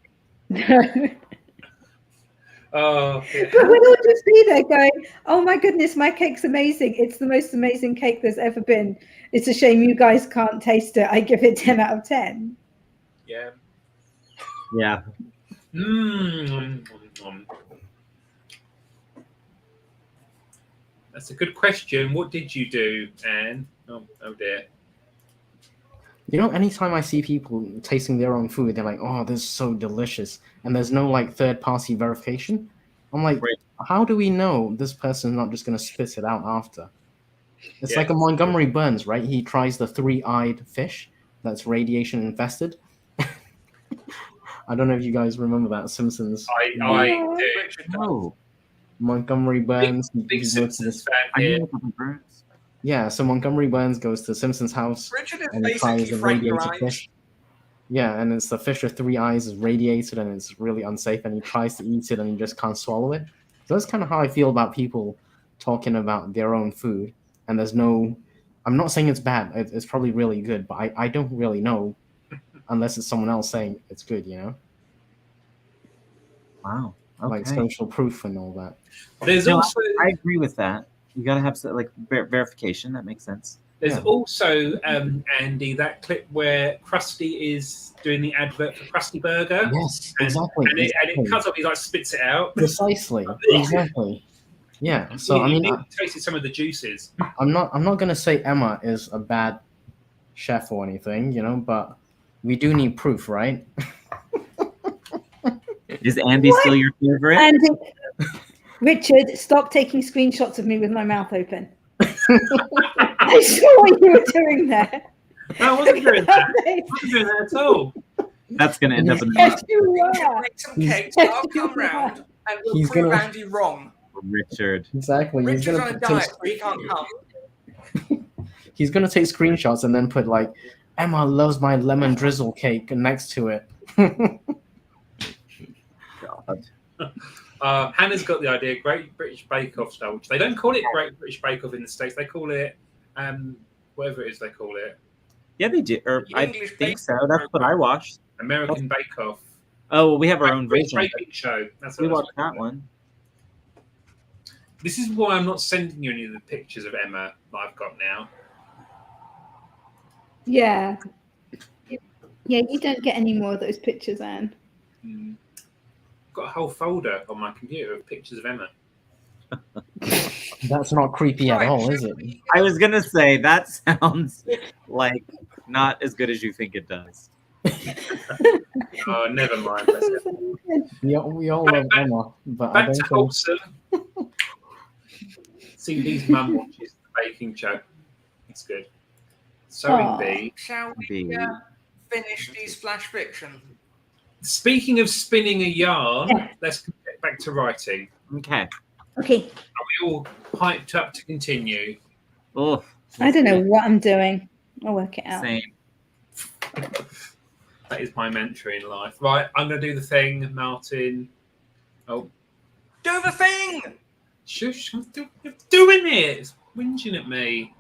Oh, yeah. But we'll all just be there going, oh my goodness, my cake's amazing. It's the most amazing cake there's ever been. It's a shame you guys can't taste it. I give it 10 out of 10. Yeah. Yeah. That's a good question. What did you do, Anne? Oh dear. You know, anytime I see people tasting their own food, they're like, "Oh, this is so delicious," and there's no like third-party verification. I'm like, Right. how do we know this person's not just gonna spit it out after? It's Yeah. like a Montgomery Burns, right? He tries the three-eyed fish that's radiation infested. I don't know if you guys remember that Simpsons. I do. Oh, Montgomery Burns. Big he goes to Simpsons this- fan I here. knew the birds. Yeah, so Montgomery Burns goes to Simpson's house Richard is and he tries basically the Frank radiated Grimes. fish. Yeah, and it's the fish with 3 eyes is radiated and it's really unsafe, and he tries to eat it and he just can't swallow it. So that's kind of how I feel about people talking about their own food. And there's no, I'm not saying it's bad. It's probably really good, but I don't really know unless it's someone else saying it's good, you know? Wow. Okay. Like social proof and all that. There's No, also I agree with that. You gotta have like verification. That makes sense. There's Yeah. also, Andy, that clip where Krusty is doing the advert for Krusty Burger. Yes, And, exactly. and it cuts off, he like spits it out. Precisely. Exactly. Yeah. So I mean, you tasted some of the juices. I'm not gonna say Emma is a bad chef or anything, you know, but we do need proof, right? Is Andy What? still your favorite? And Richard, stop taking screenshots of me with my mouth open. I saw what you were doing there. No, I wasn't doing that. I wasn't doing that at all. That's gonna end up in the Yes, you were. Bring some cakes. I'll come round and we'll He's prove gonna- Andy wrong. Richard. Exactly. Richard's on a diet, so he can't come. He's gonna take screenshots and then put like, Emma loves my lemon drizzle cake next to it. God. Hannah's got the idea. Great British Bake Off style. Which they don't call it Great British Bake Off in the States. They call it whatever it is they call it. Yeah, they do. Or I English think bake- so. That's what I watched. American Bake Off. Oh, well, we have our own British version. baking show. That's We what watched that one. This is why I'm not sending you any of the pictures of Emma that I've got now. Yeah. Yeah, you don't get any more of those pictures, Anne. I've got a whole folder on my computer of pictures of Emma. That's not creepy at Right, all, should is it? we- I was gonna say that sounds like not as good as you think it does. Oh, never mind. Let's go. We all love Emma, but I Back don't to think wholesome. CD's mum watches the baking show. It's good. Sewing Aw. bee. Shall we Bee. finish these flash fiction? Speaking of spinning a yarn, Yeah. let's get back to writing. Okay. Okay. Are we all hyped up to continue? Oh, I don't know what I'm doing. I'll work it out. same. That is my mantra in life. Right, I'm going to do the thing, Martin. Oh, Do the thing! shush, I'm doing it. It's whinging at me.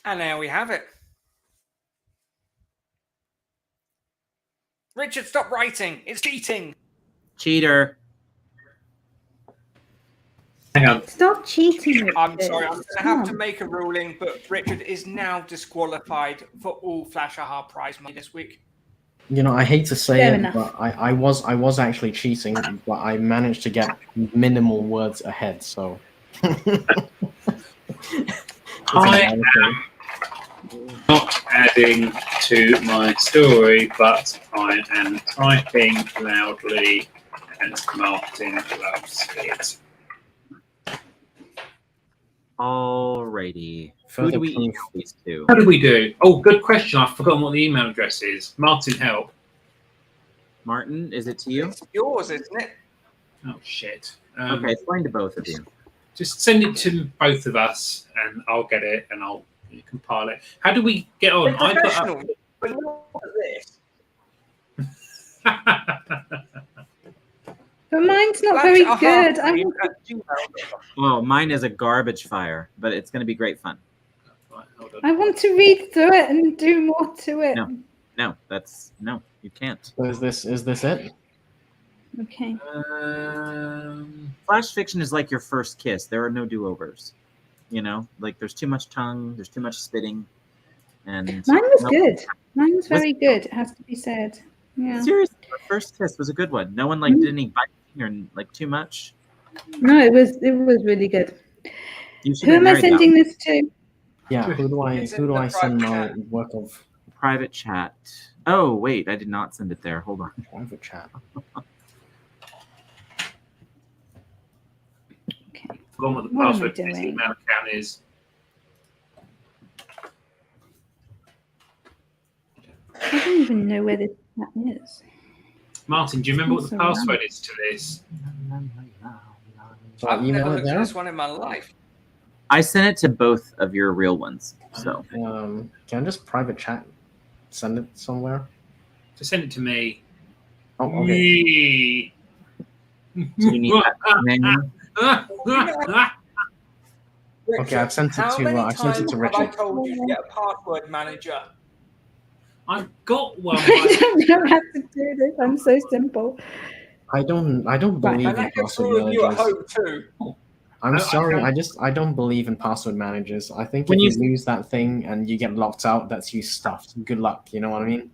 And there we have it. Richard, stop writing. It's cheating. Cheater. Hang on. Stop cheating. I'm Richard. sorry, I'm going to Come have to on. make a ruling, but Richard is now disqualified for all Flash Aha prize money this week. You know, I hate to say Fair it, enough. but I was actually cheating, but I managed to get minimal words ahead. So. I am not adding to my story, but I am typing loudly, and Martin loves it. Alrighty. Who Further do we proof. email these to? How do we do? Oh, good question. I've forgotten what the email address is. Martin, help. Martin, is it to you? It's yours, isn't it? Oh, shit. Okay, it's going to both of you. Just send it to both of us, and I'll get it, and I'll compile it. How do we get on? We're professional. We're not at this. But mine's not Flash very Aha good. Prime at gmail.com. Well, mine is a garbage fire, but it's going to be great fun. Right, hold on. I want to read through it and do more to it. No. No, you can't. So is this it? Okay. Flash fiction is like your first kiss. There are no do-overs. You know, like there's too much tongue, there's too much spitting, and Mine was no- good. Mine was very good, it has to be said. Yeah. Seriously, our first kiss was a good one. No one like did any biting or like too much. No, it was really good. You should Who be am I married now. sending this to? Yeah. Who do I It's in the send my private chat. work of Private chat. Oh wait, I did not send it there. Hold on. private chat? Okay. Forgotten what the What am I password to this doing? email account is. I don't even know where this chat is. Martin, do you remember what the That's all password is to this? So I I've email never it looked at there. this one in my life. I sent it to both of your real ones. So Can I just private chat? Send it somewhere. Just send it to me. Oh, okay. Me. do you need that name? Okay, I've sent it How to, many I've sent it times to have I Richard. told you to get a password manager? I've got one. I don't know how to do this. I'm so simple. I don't Right. believe And in that goes for password all of you at managers. home too. I'm sorry, I- I don't believe in password managers. I think When if you- you lose that thing and you get locked out, that's you stuffed. Good luck, you know what I mean?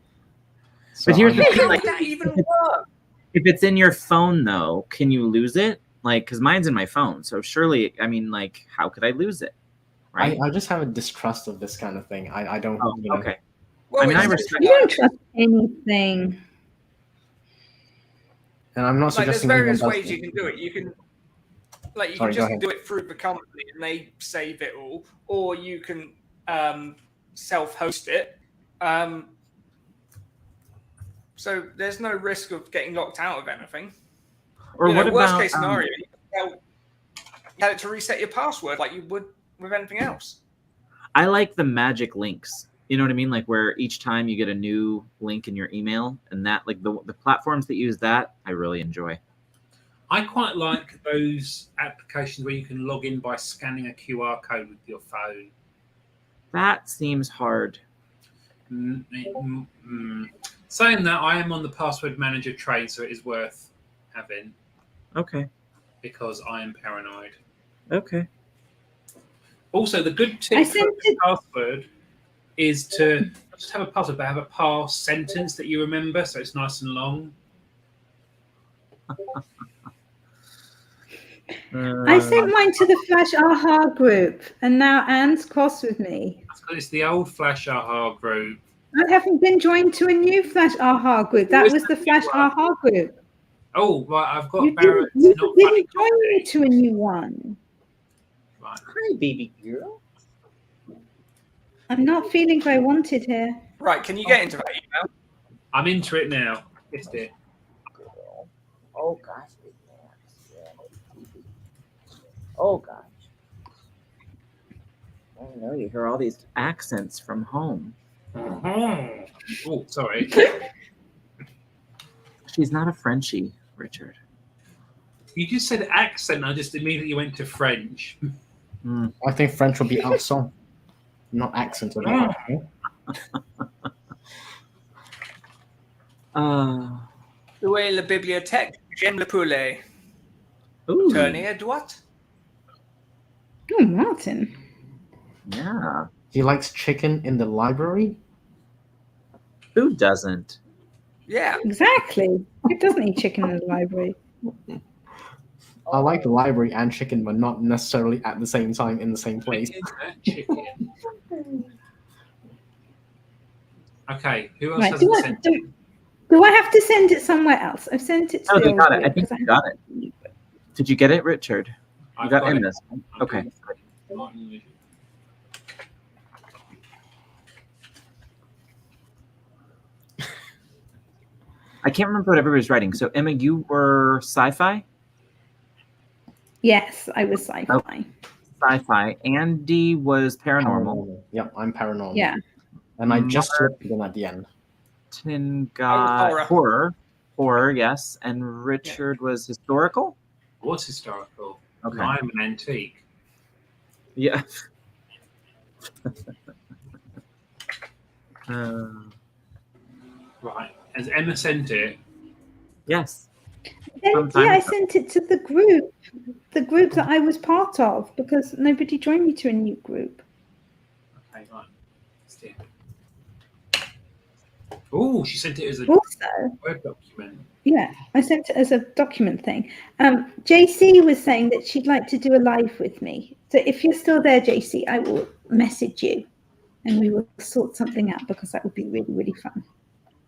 So But here's I'm- the thing, How like would that even work? if it's in your phone though, can you lose it? Like, because mine's in my phone, so surely, I mean, like, how could I lose it? Right? I just have a distrust of this kind of thing. I don't. Oh, You know, okay. Well, I mean, I it's- respect- You don't trust anything. And I'm not like there's suggesting anyone various does ways it. you can do it. You can Sorry, can go just ahead. do it through the company and they save it all, or you can self-host it. So there's no risk of getting locked out of anything. Or You know, what worst about case scenario, you had it to reset your password like you would with anything else. I like the magic links. You know what I mean? Like where each time you get a new link in your email, and that like the platforms that use that, I really enjoy. I quite like those applications where you can log in by scanning a QR code with your phone. That seems hard. Saying that, I am on the password manager train, so it is worth having Okay. because I am paranoid. Okay. Also, the good I tip for sent a password is to not just have a password, but have a pass sentence that you remember, so it's nice and long. I sent mine to the Flash Aha group, and now Anne's cross with me. That's because it's the old Flash Aha group. I haven't been joined to a new Flash Aha group. That was the Flash Aha group. Oh, right, I've got You Barrett. didn't Not funny join me comedy. to a new one. Right. Hi, baby girl. I'm not feeling very wanted here. Right, can you get into that email? I'm into it now. Kissed it. Oh gosh. Oh gosh. I know you hear all these accents from home. Oh, sorry. She's not a Frenchie, Richard. You just said accent. I just immediately went to French. I think French would be accent. not accented. Où est la bibliothèque? J'aime le poulet. Ooh, Tournez à droite. Oh, Martin. yeah. He likes chicken in the library. Who doesn't? Yeah. Exactly. Who doesn't eat chicken in the library? I like the library and chicken, but not necessarily at the same time in the same place. Chicken. Okay, who else Right. hasn't sent? Do I have to send it somewhere else? I've sent it to Oh, the you old got it. I group, think 'cause you got it. Did you get it, Richard? You I've got in it. this. Okay. I can't remember what everybody's writing. So, Emma, you were sci-fi? Yes, I was sci-fi. Sci-fi. Andy was paranormal. Yep, I'm paranormal. Yeah. And I just Mark- slipped in at the end. Tin got horror, yes. And Richard was historical? What's historical? Okay. I'm an antique. Yeah. Right. Has Emma sent it? Yes. Yeah, I sent it to the group that I was part of, because nobody joined me to a new group. Okay, right. Oh, she sent it as a Also, Word document. yeah, I sent it as a document thing. JC was saying that she'd like to do a live with me. So if you're still there, JC, I will message you and we will sort something out, because that would be really, really fun.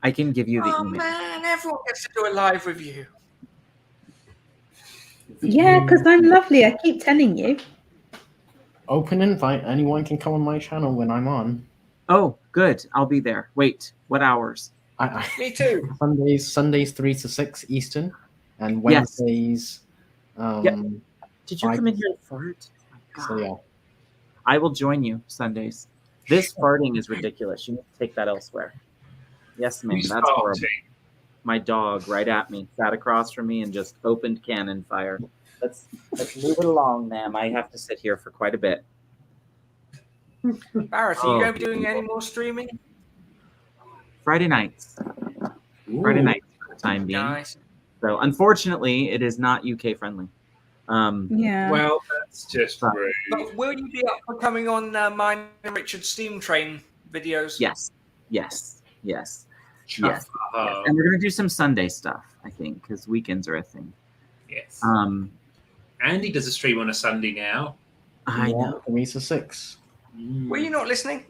I can give you the Oh email. man, everyone gets to do a live review. Yeah, because I'm lovely. I keep telling you. Open invite. Anyone can come on my channel when I'm on. Oh, good. I'll be there. Wait, what hours? Me too. Sundays 3 to 6 Eastern, and Yes. Wednesdays. Did you come in here and fart? Oh my God. So yeah. I will join you Sundays. This farting is ridiculous. You need to take that elsewhere. Yes, ma'am. Who's That's horrible. farting? My dog right at me, sat across from me, and just opened cannon fire. Let's move it along, ma'am. I have to sit here for quite a bit. Barrett, are you going to be doing any more streaming? Friday nights. Ooh. Friday nights for the time being. Nice. So unfortunately, it is not UK friendly. Yeah. Well, that's just rude. But will you be up for coming on mine and Richard's Steam Train videos? Yes. Yes. Uh-huh. And we're gonna do some Sunday stuff, I think, because weekends are a thing. Yes. Andy does a stream on a Sunday now. I know. 3 to 6. Were you not listening?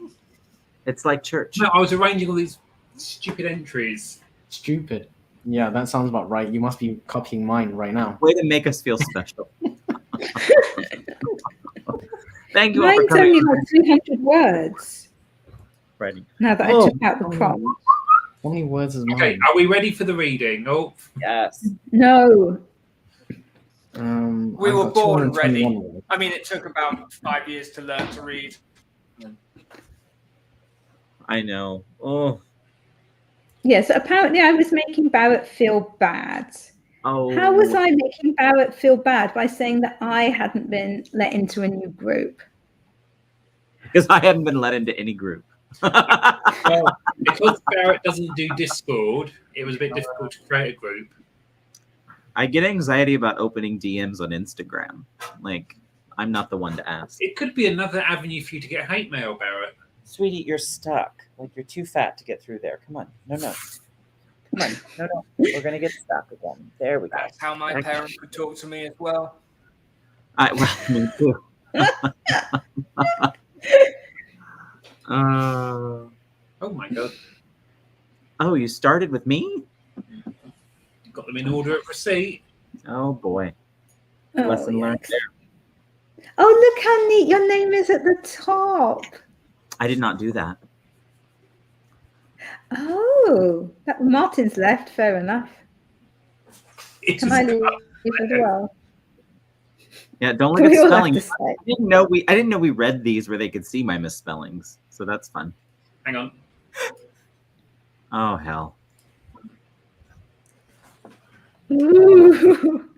It's like church. No, I was arranging all these stupid entries. Stupid. Yeah, that sounds about right. You must be copying mine right now. Way to make us feel special. Thank you all for Mine's coming. only like 300 words. Ready. Now that I took out the prompt. How many words is mine? Okay, are we ready for the reading? Oh, Yes. No. We I've were got born 221 ready. words. I mean, it took about 5 years to learn to read. I know. Oh. Yeah, so apparently I was making Barrett feel bad. Oh. How was I making Barrett feel bad by saying that I hadn't been let into a new group? Because I hadn't been let into any group. well, because Barrett doesn't do Discord, it was a bit difficult to create a group. I get anxiety about opening DMs on Instagram. Like, I'm not the one to ask. It could be another avenue for you to get hate mail, Barrett. Sweetie, you're stuck. Like, you're too fat to get through there. Come on. No. Come on. No. We're going to get stuck again. There we go. That's how my parents would talk to me as well. Me too. Oh my god. Oh, you started with me? Got them in order of receipt. Oh, boy. Oh, Lesson learned yes. there. Oh, look how neat your name is at the top. I did not do that. Oh, Martin's left. Fair enough. It Can is I leave as well? Yeah, don't look at We all have spelling. to say. I didn't know we read these where they could see my misspellings. So that's fun. Hang on. Oh, hell. Ooh.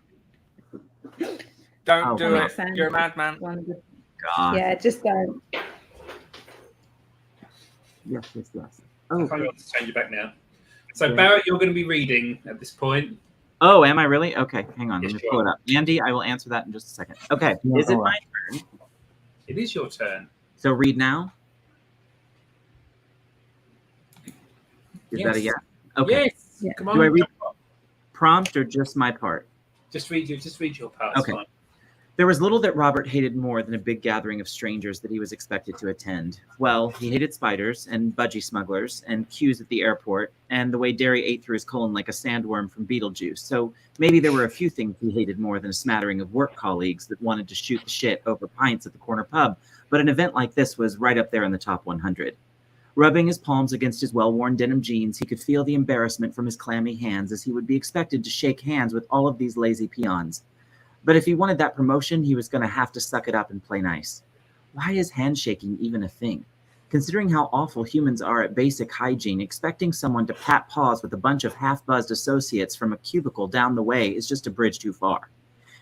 Don't Oh, do wow. it. You're a madman. One good- God. Yeah, just don't. Yes. I Oh, can't want to change it back now. So Yeah. Barrett, you're going to be reading at this point. oh, am I really? Okay, hang on. Yes, Let me you pull it are. up. Andy, I will answer that in just a second. Okay, Yeah, is it all my right. turn? It is your turn. So read now? Is that a yes? Okay. Yes. Yeah. Come on. Do I read jump up. prompt or just my part? Just read your part. It's Okay. fine. There was little that Robert hated more than a big gathering of strangers that he was expected to attend. Well, he hated spiders and budgie smugglers and queues at the airport and the way Derry ate through his colon like a sandworm from Beetlejuice. So maybe there were a few things he hated more than a smattering of work colleagues that wanted to shoot the shit over pints at the corner pub. But an event like this was right up there in the top 100. Rubbing his palms against his well-worn denim jeans, he could feel the embarrassment from his clammy hands as he would be expected to shake hands with all of these lazy peons. But if he wanted that promotion, he was going to have to suck it up and play nice. Why is handshaking even a thing? Considering how awful humans are at basic hygiene, expecting someone to pat paws with a bunch of half-buzzed associates from a cubicle down the way is just a bridge too far.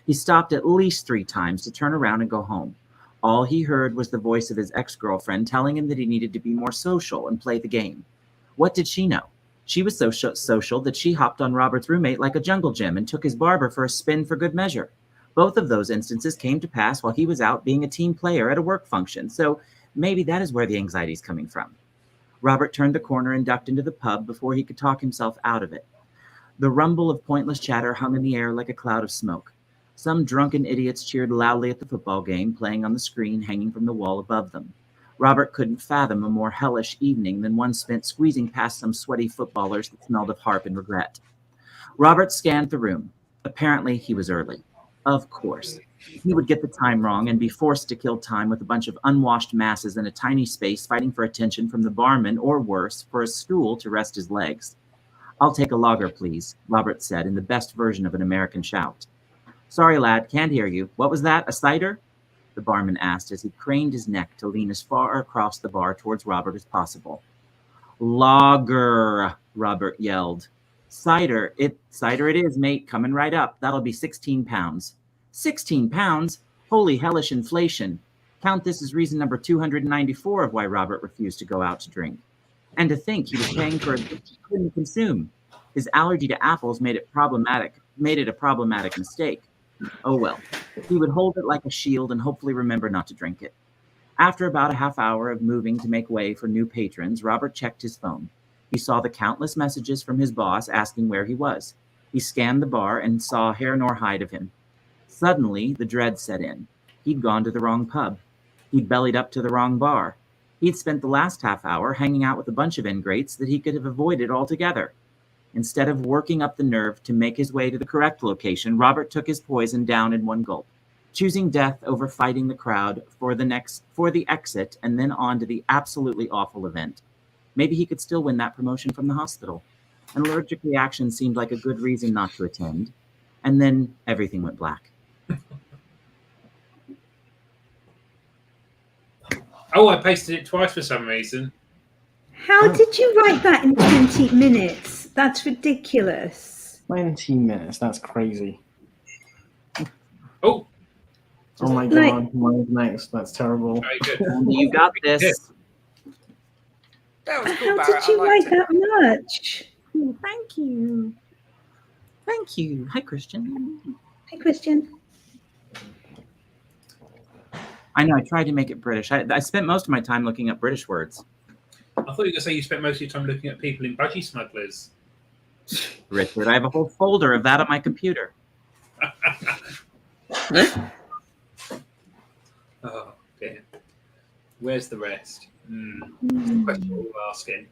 He stopped at least 3 times to turn around and go home. All he heard was the voice of his ex-girlfriend telling him that he needed to be more social and play the game. What did she know? She was so social that she hopped on Robert's roommate like a jungle gym and took his barber for a spin for good measure. Both of those instances came to pass while he was out being a team player at a work function, so maybe that is where the anxiety is coming from. Robert turned the corner and ducked into the pub before he could talk himself out of it. The rumble of pointless chatter hung in the air like a cloud of smoke. Some drunken idiots cheered loudly at the football game playing on the screen hanging from the wall above them. Robert couldn't fathom a more hellish evening than one spent squeezing past some sweaty footballers that smelled of harp and regret. Robert scanned the room. Apparently, he was early. Of course. He would get the time wrong and be forced to kill time with a bunch of unwashed masses in a tiny space fighting for attention from the barman, or worse, for a stool to rest his legs. "I'll take a lager, please," Robert said in the best version of an American shout. "Sorry, lad, can't hear you. What was that, a cider?" the barman asked as he craned his neck to lean as far across the bar towards Robert as possible. "Lager," Robert yelled. Cider it is, mate, coming right up. That'll be 16 pounds. 16 pounds? Holy hellish inflation. Count this as reason number 294 of why Robert refused to go out to drink. And to think he was paying for a gift he couldn't consume. His allergy to apples made it a problematic mistake. Oh well. He would hold it like a shield and hopefully remember not to drink it. After about a half hour of moving to make way for new patrons, Robert checked his phone. He saw the countless messages from his boss asking where he was. He scanned the bar and saw hair nor hide of him. Suddenly, the dread set in. He'd gone to the wrong pub. He'd bellied up to the wrong bar. He'd spent the last half hour hanging out with a bunch of ingrates that he could have avoided altogether. Instead of working up the nerve to make his way to the correct location, Robert took his poison down in one gulp, choosing death over fighting the crowd for the exit and then on to the absolutely awful event. Maybe he could still win that promotion from the hospital. An allergic reaction seemed like a good reason not to attend. And then everything went black. Oh, I pasted it twice for some reason. How did you write that in 20 minutes? That's ridiculous. 20 minutes. That's crazy. Oh, Oh my Like- god, mine's next. That's terrible. very good. You got this. That was cool, How Barrett. did you I write liked it. that much? Oh, thank you. Thank you. Hi, Christian. Hey, Christian. I know, I tried to make it British. I spent most of my time looking up British words. I thought you were going to say you spent most of your time looking at people in budgie smugglers. Richard, I have a whole folder of that on my computer. Oh, dear. Where's the rest? That's the question we're all asking.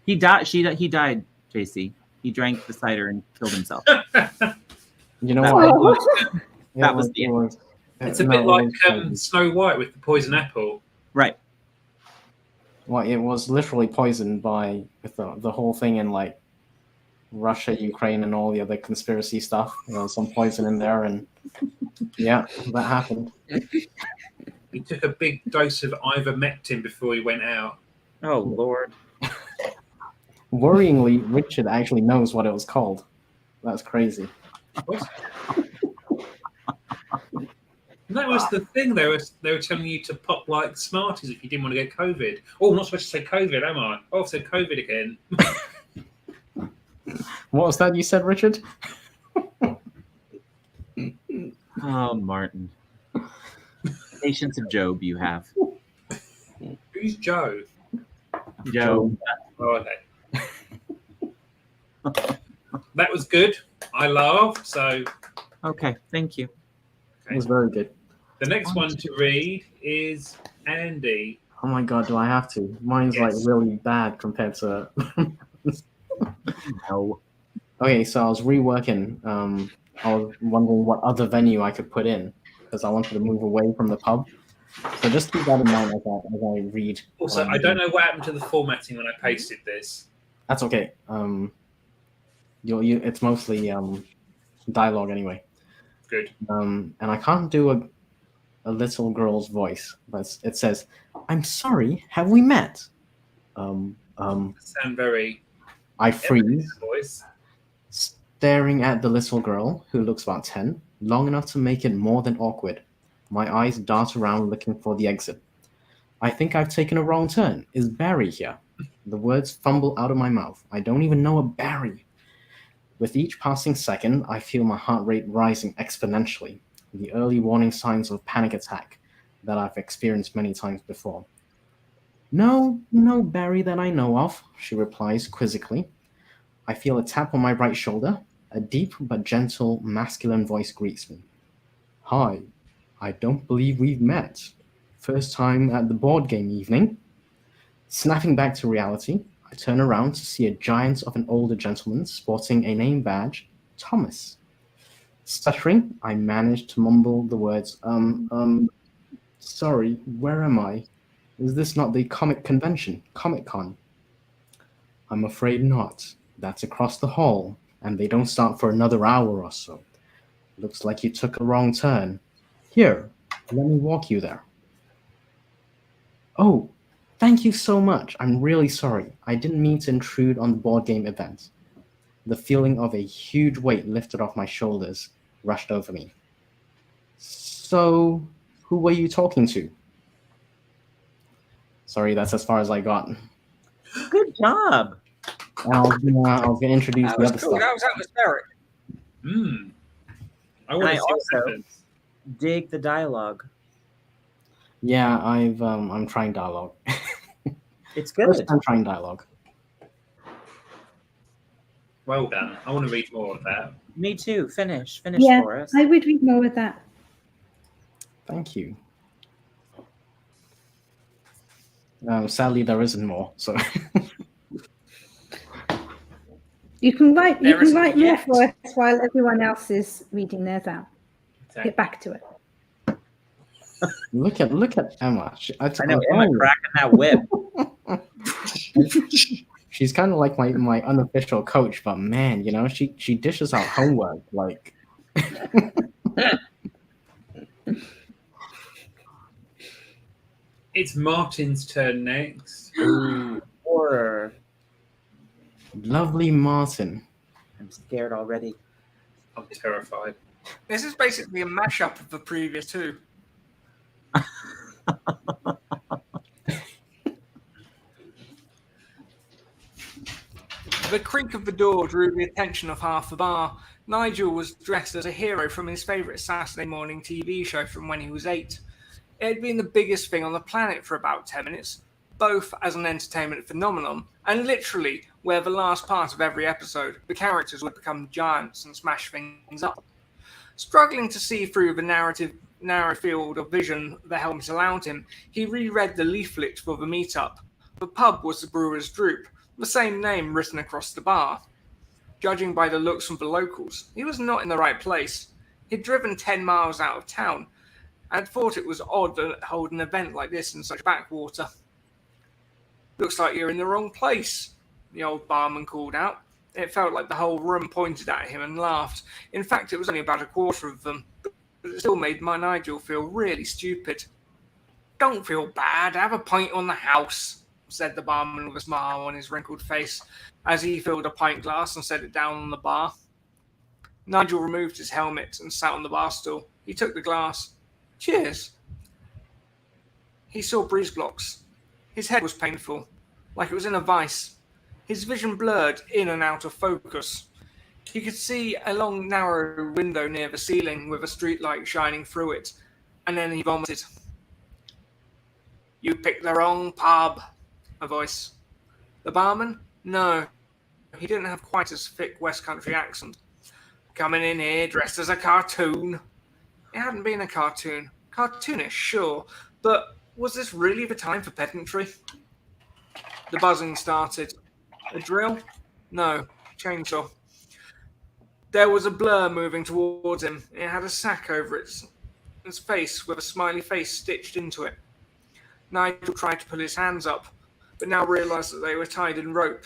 He died, JC. He drank the cider and killed himself. You know That what? was- Yeah, that was the it was. It's a no, bit it like was- Snow White with the poison apple. Right. Well, it was literally poisoned with the whole thing in like Russia, Ukraine, and all the other conspiracy stuff. There was some poison in there, and yeah, that happened. He took a big dose of ivermectin before he went out. Oh, Lord. Worryingly, Richard actually knows what it was called. That's crazy. What? And that was the thing. They were telling you to pop like Smarties if you didn't want to get COVID. Oh, I'm not supposed to say COVID, am I? Oh, I've said COVID again. What was that you said, Richard? Oh, Martin. Patience of Job you have. Who's Joe? Job. Oh, okay. That was good. I laughed. So Okay, thank you. It was very good. the next one to read is Andy. Oh my god, do I have to? Mine's like Yes. really bad compared to. No. Okay, so I was reworking. I was wondering what other venue I could put in because I wanted to move away from the pub. So just keep that in mind as I read. Also, I don't know what happened to the formatting when I pasted this. That's okay. It's mostly dialogue anyway. Good. And I can't do a little girl's voice, but it says, "I'm sorry, have we met?" Sound very I freeze, voice. staring at the little girl, who looks about 10, long enough to make it more than awkward. My eyes dart around looking for the exit. I think I've taken a wrong turn. Is Barry here? The words fumble out of my mouth. I don't even know a Barry. With each passing second, I feel my heart rate rising exponentially, the early warning signs of panic attack that I've experienced many times before. No Barry that I know of, she replies quizzically. I feel a tap on my right shoulder. A deep but gentle masculine voice greets me. Hi, I don't believe we've met. First time at the board game evening. Snapping back to reality, I turn around to see a giant of an older gentleman sporting a name badge, Thomas. Stuttering, I manage to mumble the words, sorry, where am I? Is this not the comic convention, Comic-Con? I'm afraid not. That's across the hall, and they don't start for another hour or so. Looks like you took a wrong turn. Here, let me walk you there. Oh, thank you so much. I'm really sorry. I didn't mean to intrude on the board game event. The feeling of a huge weight lifted off my shoulders rushed over me. So, who were you talking to? Sorry, that's as far as I got. Good job. And I was gonna introduce That the was other cool. stuff. That was atmospheric. I want I to see what also- happens. Dig the dialogue. Yeah, I'm trying dialogue. It's First good. time trying dialogue. Well done. I want to read more of that. Me too. Finish Yeah, for us. I would read more of that. Thank you. Sadly, there isn't more. So You can write There isn't more yet. for us while everyone else is reading theirs out. Get back to it. look at Emma. I know Emma cracking that whip. She's kind of like my unofficial coach, but man, she dishes out homework like. It's Martin's turn next. Horror. Lovely Martin. I'm scared already. I'm terrified. This is basically a mashup of the previous two. The creak of the door drew the attention of half the bar. Nigel was dressed as a hero from his favourite Saturday morning TV show from when he was 8. It had been the biggest thing on the planet for about 10 minutes, both as an entertainment phenomenon and literally where the last part of every episode the characters would become giants and smash things up. Struggling to see through the narrow field of vision the helmet allowed him, he reread the leaflet for the meetup. The pub was the Brewer's Droop, the same name written across the bar. Judging by the looks from the locals, he was not in the right place. He'd driven 10 miles out of town and thought it was odd to hold an event like this in such backwater. Looks like you're in the wrong place, the old barman called out. It felt like the whole room pointed at him and laughed. In fact, it was only about a quarter of them, but it still made my Nigel feel really stupid. Don't feel bad, have a pint on the house, said the barman with a smile on his wrinkled face as he filled a pint glass and set it down on the bar. Nigel removed his helmet and sat on the bar stool. He took the glass. Cheers. He saw breeze blocks. His head was painful, like it was in a vice. His vision blurred in and out of focus. He could see a long, narrow window near the ceiling with a streetlight shining through it, and then he vomited. You picked the wrong pub, a voice. The barman? No, he didn't have quite as thick West Country accent. Coming in here dressed as a cartoon. It hadn't been a cartoon. Cartoonish, sure, but was this really the time for pedantry? The buzzing started. A drill? No, chainsaw. There was a blur moving towards him. It had a sack over its face with a smiley face stitched into it. Nigel tried to pull his hands up, but now realised that they were tied in rope.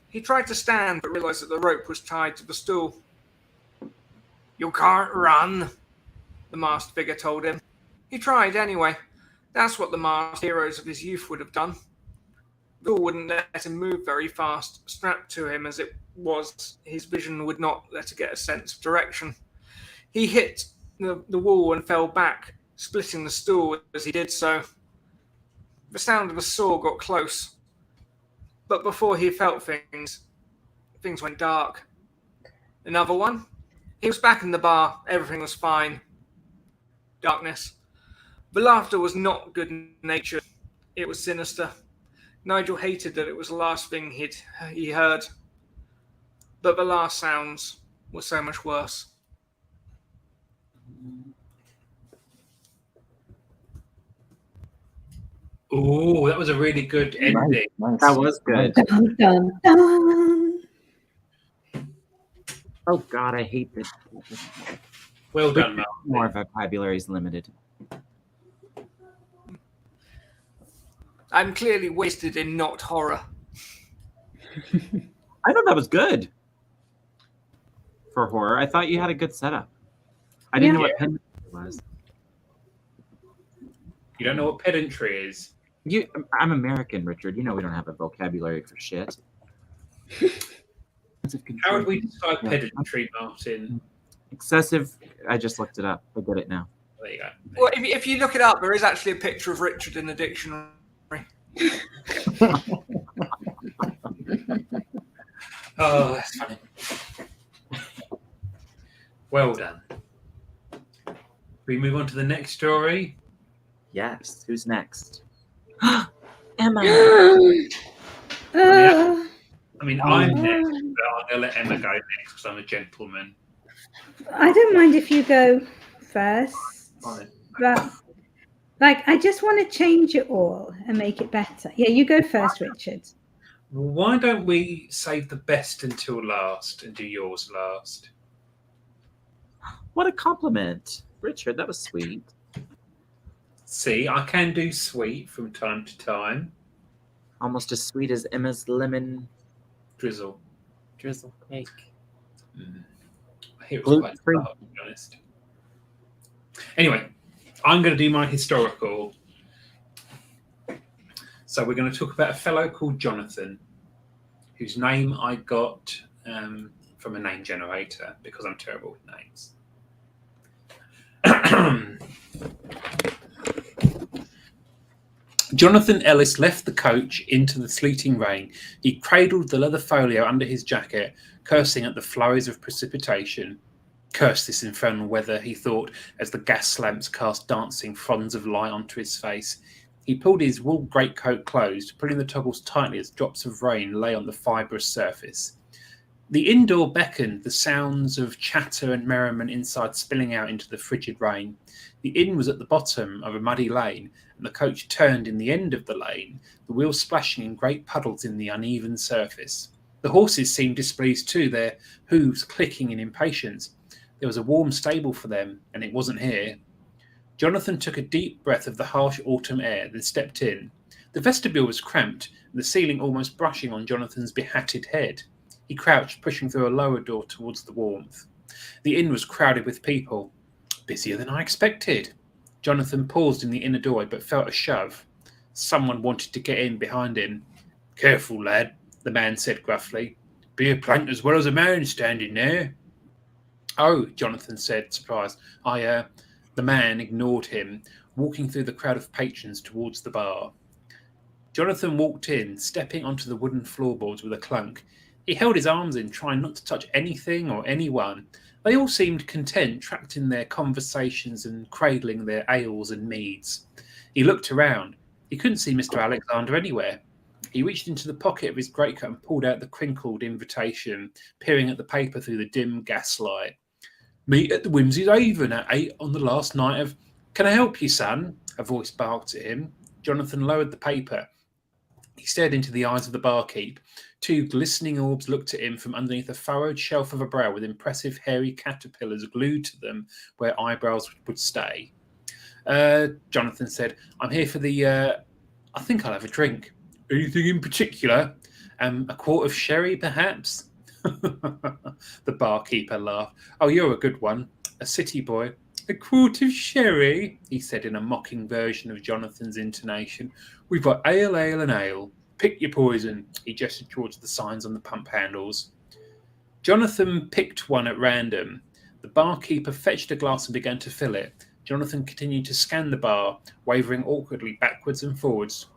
He tried to stand, but realised that the rope was tied to the stool. You can't run, the masked figure told him. He tried anyway. That's what the masked heroes of his youth would have done. The stool wouldn't let him move very fast. Strapped to him as it was, his vision would not let him get a sense of direction. He hit the wall and fell back, splitting the stool as he did so. The sound of a saw got close. But before he felt things went dark. Another one? He was back in the bar. Everything was fine. Darkness. The laughter was not good-natured. It was sinister. Nigel hated that it was the last thing he heard. But the last sounds were so much worse. Oh, that was a really good ending. Nice. That was good. Dun, dun, dun. Oh God, I hate this. Well done, Mark. More vocabulary is limited. I'm clearly wasted in not horror. I thought that was good for horror. I thought you had a good setup. I didn't know what pedantry was. You don't know what pedantry is? I'm American, Richard. You know we don't have a vocabulary for shit. How would we describe pedantry, Martin? Excessive. I just looked it up. I get it now. There you go. Well, if you look it up, there is actually a picture of Richard in the dictionary. Oh, that's funny. Well done. We move on to the next story. Yes. Who's next? Emma. I mean, I'm next, but I'm going to let Emma go next because I'm a gentleman. I don't mind if you go first, Fine. but I just want to change it all and make it better. Yeah, you go first, Richard. Why don't we save the best until last and do yours last? What a compliment, Richard. That was sweet. See, I can do sweet from time to time. Almost as sweet as Emma's lemon Drizzle. drizzle cake. I hear it was quite Gluten-free. hard, to be honest. Anyway, I'm going to do my historical. So we're going to talk about a fellow called Jonathan, whose name I got from a name generator because I'm terrible with names. Jonathan Ellis left the coach into the sleeting rain. He cradled the leather folio under his jacket, cursing at the flurries of precipitation. Curse this infernal weather, he thought, as the gas lamps cast dancing fronds of light onto his face. He pulled his wool greatcoat closed, pulling the toggles tightly as drops of rain lay on the fibrous surface. The indoor beckoned, the sounds of chatter and merriment inside spilling out into the frigid rain. The inn was at the bottom of a muddy lane, and the coach turned in the end of the lane, the wheels splashing in great puddles in the uneven surface. The horses seemed displeased too, their hooves clicking in impatience. There was a warm stable for them, and it wasn't here. Jonathan took a deep breath of the harsh autumn air, then stepped in. The vestibule was cramped, and the ceiling almost brushing on Jonathan's behatted head. He crouched, pushing through a lower door towards the warmth. The inn was crowded with people. Busier than I expected. Jonathan paused in the inner doorway, but felt a shove. Someone wanted to get in behind him. Careful, lad, the man said gruffly. Be a plank as well as a man standing there. Oh, Jonathan said, surprised. The man ignored him, walking through the crowd of patrons towards the bar. Jonathan walked in, stepping onto the wooden floorboards with a clunk. He held his arms in, trying not to touch anything or anyone. They all seemed content, trapped in their conversations and cradling their ales and meads. He looked around. He couldn't see Mr. Alexander anywhere. He reached into the pocket of his greatcoat and pulled out the crinkled invitation, peering at the paper through the dim gaslight. Meet at the Whimsy's Haven at 8 on the last night of... Can I help you, son? A voice barked at him. Jonathan lowered the paper. He stared into the eyes of the barkeep. Two glistening orbs looked at him from underneath a furrowed shelf of a brow with impressive hairy caterpillars glued to them where eyebrows would stay. Jonathan said, I'm here for the... I think I'll have a drink. Anything in particular? A quart of sherry, perhaps? The barkeeper laughed. Oh, you're a good one. A city boy. A quart of sherry, he said in a mocking version of Jonathan's intonation. We've got ale, and ale. Pick your poison. He gestured towards the signs on the pump handles. Jonathan picked one at random. The barkeeper fetched a glass and began to fill it. Jonathan continued to scan the bar, wavering awkwardly backwards and forwards.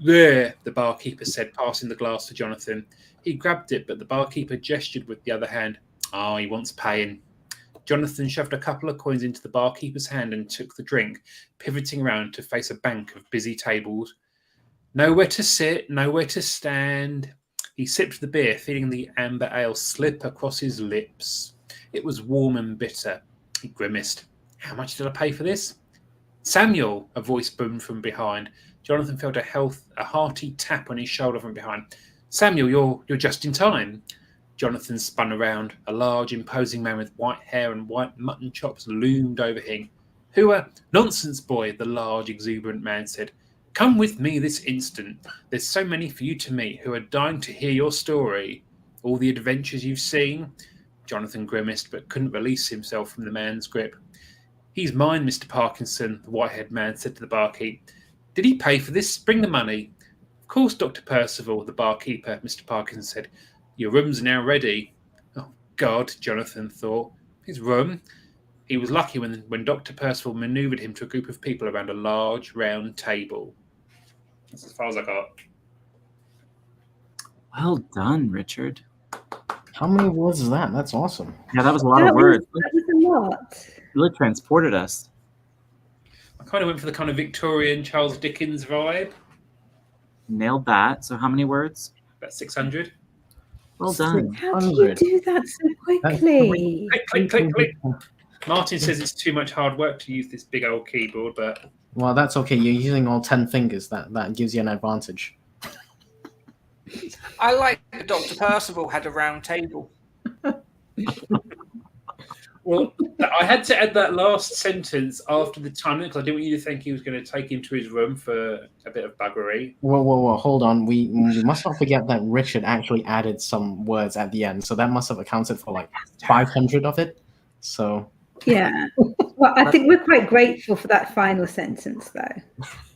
There, the barkeeper said, passing the glass to Jonathan. He grabbed it, but the barkeeper gestured with the other hand. Oh, he wants paying. Jonathan shoved a couple of coins into the barkeeper's hand and took the drink, pivoting round to face a bank of busy tables. Nowhere to sit, nowhere to stand. He sipped the beer, feeling the amber ale slip across his lips. It was warm and bitter. He grimaced. How much did I pay for this? Samuel, a voice boomed from behind. Jonathan felt a hearty tap on his shoulder from behind. Samuel, you're just in time. Jonathan spun around. A large, imposing man with white hair and white mutton chops loomed over him. Who are... Nonsense, boy, the large, exuberant man said. Come with me this instant. There's so many for you to meet who are dying to hear your story. All the adventures you've seen. Jonathan grimaced, but couldn't release himself from the man's grip. He's mine, Mr. Parkinson, the white-haired man said to the barkeep. Did he pay for this? Bring the money. Of course, Dr. Percival, the barkeeper, Mr. Parkinson said. Your room's now ready. Oh, God, Jonathan thought. His room? He was lucky when Dr. Percival manoeuvred him to a group of people around a large, round table. That's as far as I got. Well done, Richard. How many words is that? That's awesome. Yeah, that was a lot of words. That was a lot. You really transported us. I kind of went for the kind of Victorian Charles Dickens vibe. Nailed that. So how many words? About 600. Well done. How do you do that so quickly? Click, click, click, click. Martin says it's too much hard work to use this big old keyboard, but... Well, that's okay. You're using all 10 fingers. That gives you an advantage. I like that Dr. Percival had a round table. Well, I had to add that last sentence after the time because I didn't want you to think he was going to take him to his room for a bit of buggery. Whoa, hold on. We must not forget that Richard actually added some words at the end, so that must have accounted for like 500 of it. So yeah. Well, I think we're quite grateful for that final sentence, though.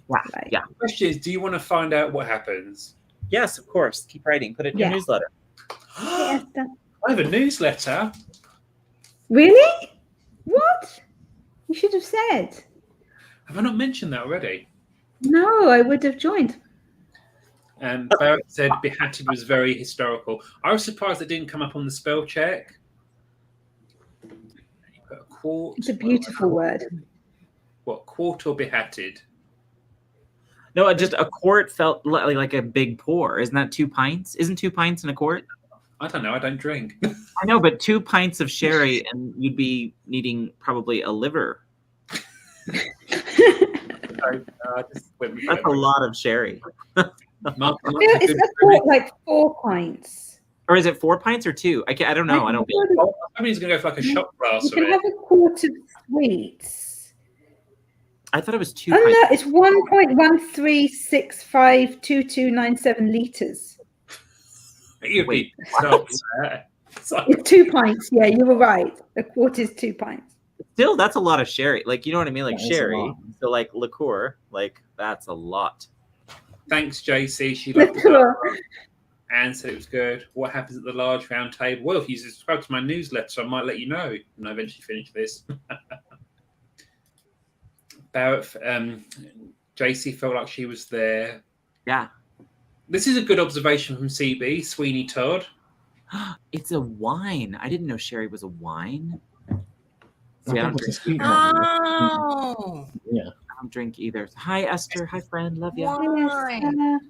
Wow. Like, Yeah. The question is, do you want to find out what happens? Yes, of course. Keep writing. Put it in your Yeah. newsletter. yes, I have a newsletter. really? What? You should have said. Have I not mentioned that already? No, I would have joined. Barrett said behatted was very historical. I was surprised it didn't come up on the spell check. You put a quart. It's a beautiful word. What, quart or behatted? No, just a quart felt like a big pour. Isn't that 2 pints? Isn't 2 pints in a quart? I don't know. I don't drink. I know, but 2 pints of sherry, and you'd be needing probably a liver. That's a lot of sherry. Is that quart like 4 pints? Or is it 4 pints or 2? I don't know. I don't. I mean, he's going to go for like a shot glass You of can it. have a quart of sweets. I thought it was 2 Oh pints. no, it's 1.13652297 litres. You'd Wait, be so upset. So- It's 2 pints. Yeah, you were right. A quart is 2 pints. Still, that's a lot of sherry. Like, you know what I mean? Like That is a sherry. lot. So like liqueur. Like that's a lot. Thanks, JC. She loved it. And said it was good. What happens at the large round table? Well, if you subscribe to my newsletter, I might let you know when I eventually finish this. Barrett, JC felt like she was there. Yeah. This is a good observation from CB, Sweeney Todd. It's a wine. I didn't know sherry was a wine. See, I I don't think it's a drink. sweet wine. Oh, Yeah. I don't drink either. Hi, Esther. Hi, friend. Love you. wine.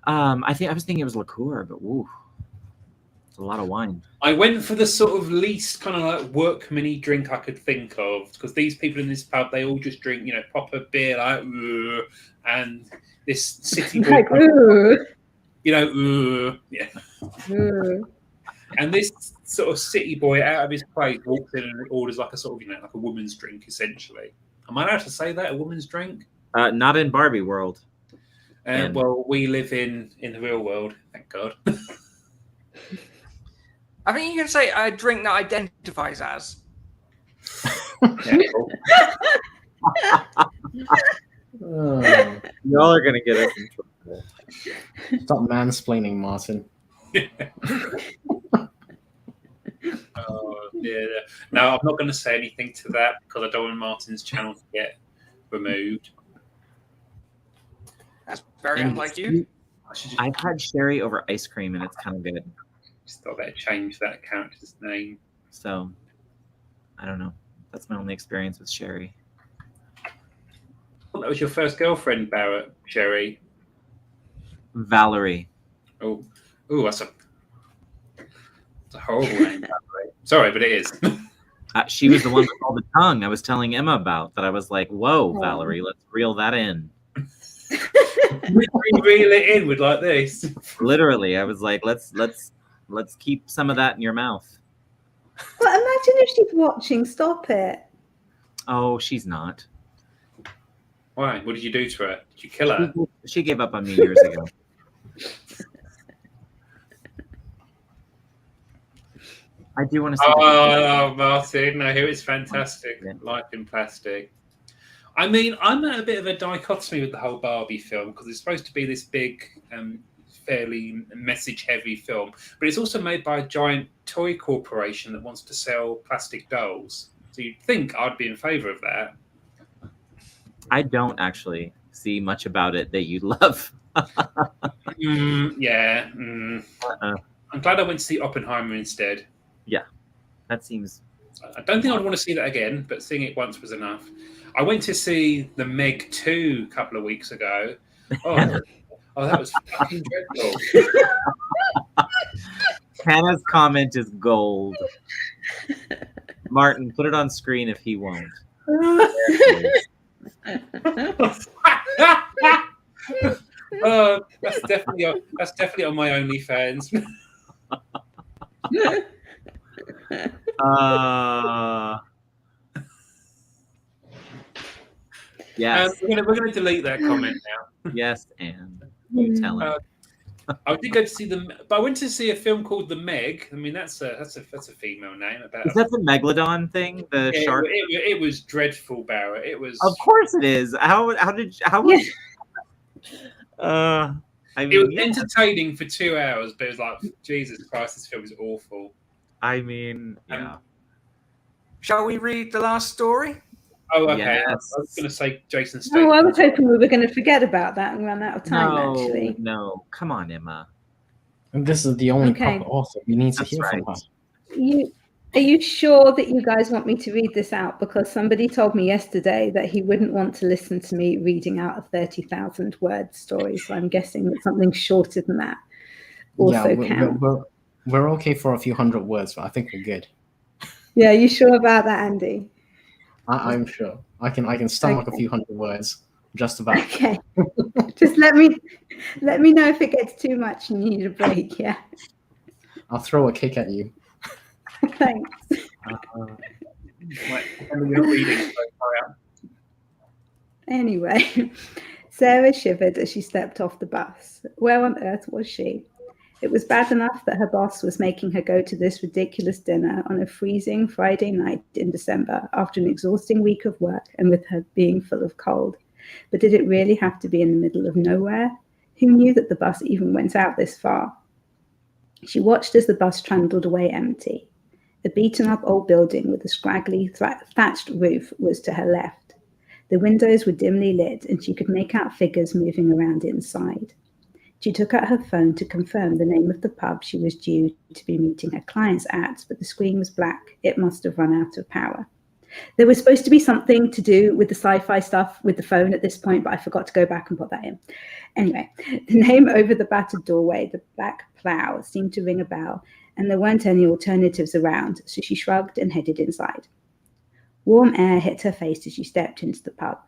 I was thinking it was liqueur, but woo, it's a lot of wine. I went for the sort of least kind of like workman-y drink I could think of, because these people in this pub, they all just drink, proper beer, like, "Ugh," and this city boy, Like, ooh, yeah. ooh. And this sort of city boy out of his place walks in and orders like a sort of, like a woman's drink, essentially. Am I allowed to say that, a woman's drink? Not in Barbie world. Well, we live in the real world, thank God. I think you can say a drink that identifies as. Yeah, cool. Oh, Y'all are gonna get us in trouble. stop mansplaining, Martin. Oh, yeah. No, I'm not going to say anything to that because I don't want Martin's channel to get removed. That's very And unlike you. I should just, I've had sherry over ice cream, and it's kind of good. just thought I'd change that character's name. So, I don't know. That's my only experience with sherry. That was your first girlfriend, Barrett, Sherry. Valerie. Oh, that's a horrible name, Valerie. Sorry, but it is. She was the one with all the tongue I was telling Emma about. That I was like, "Whoa, Valerie, let's reel that in." We reel it in with like this. Literally, I was like, "Let's keep some of that in your mouth." But imagine if she's watching. Stop it. Oh, she's not. Why? What did you do to her? Did you kill her? She gave up on me years ago. I do want to see. Oh, Martin, I hear it's fantastic. Yeah. Life in Plastic. I mean, I'm at a bit of a dichotomy with the whole Barbie film because it's supposed to be this big, fairly message-heavy film, but it's also made by a giant toy corporation that wants to sell plastic dolls. So you'd think I'd be in favour of that. I don't actually see much about it that you love. Yeah. I'm glad I went to see Oppenheimer instead. That seems. I don't think I'd want to see that again, but seeing it once was enough. I went to see The Meg 2 a couple of weeks ago. Oh, that was fucking dreadful. Hannah's comment is gold. Martin, put it on screen if he won't. That's definitely on my OnlyFans. Yes. We're gonna delete that comment now. Yes, and you tell him. I did go to see but I went to see a film called The Meg. I mean, that's a female name. Is that the megalodon thing? The shark? It was dreadful, Barrett. It was. Of course it is. How was? I mean, It was entertaining for 2 hours, but it was like, Jesus Christ, this film is awful. I mean, yeah. Shall we read the last story? Oh, okay. Yes. I was going to say Jason Statham. Oh, I was hoping we were going to forget about that and run out of time, actually. No, come on, Emma. And this is the only Okay. proper author. You need to That's hear right. from her. Are you sure that you guys want me to read this out? Because somebody told me yesterday that he wouldn't want to listen to me reading out a 30,000 word story. So I'm guessing that something shorter than that also counts. We're okay for a few hundred words, but I think we're good. Yeah, you sure about that, Andy? I'm sure. I can stomach a few hundred words, just about. Okay. Just let me know if it gets too much and you need a break. Yeah. I'll throw a kick at you. Thanks. You're reading, so carry on. Anyway, Sarah shivered as she stepped off the bus. Where on earth was she? It was bad enough that her boss was making her go to this ridiculous dinner on a freezing Friday night in December after an exhausting week of work and with her being full of cold. But did it really have to be in the middle of nowhere? Who knew that the bus even went out this far? She watched as the bus trundled away empty. A beaten-up old building with a scraggly thatched roof was to her left. The windows were dimly lit, and she could make out figures moving around inside. She took out her phone to confirm the name of the pub she was due to be meeting her clients at, but the screen was black. It must have run out of power. There was supposed to be something to do with the sci-fi stuff with the phone at this point, but I forgot to go back and put that in. Anyway, the name over the battered doorway, the Black Plough, seemed to ring a bell, and there weren't any alternatives around, so she shrugged and headed inside. Warm air hit her face as she stepped into the pub.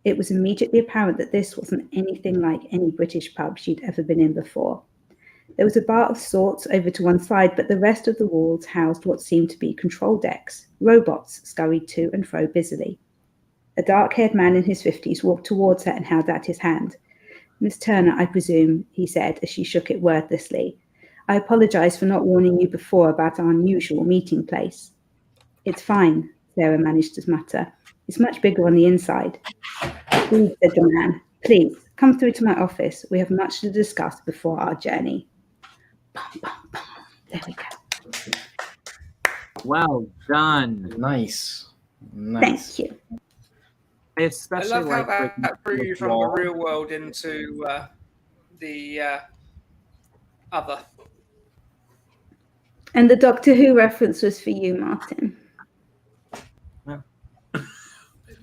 It was immediately apparent that this wasn't anything like any British pub she'd ever been in before. There was a bar of sorts over to one side, but the rest of the walls housed what seemed to be control decks. Robots scurried to and fro busily. A dark-haired man in his 50s walked towards her and held out his hand. "Miss Turner, I presume," he said as she shook it wordlessly. "I apologize for not warning you before about our unusual meeting place." "It's fine," Sarah managed to mutter. "It's much bigger on the inside." "Please," said the man. "Please, come through to my office. We have much to discuss before our journey." Bum, bum, bum. There we go. Well done. Nice. Thank you. I I especially love how like that threw you from the real world into the other. And the Doctor Who reference was for you, Martin.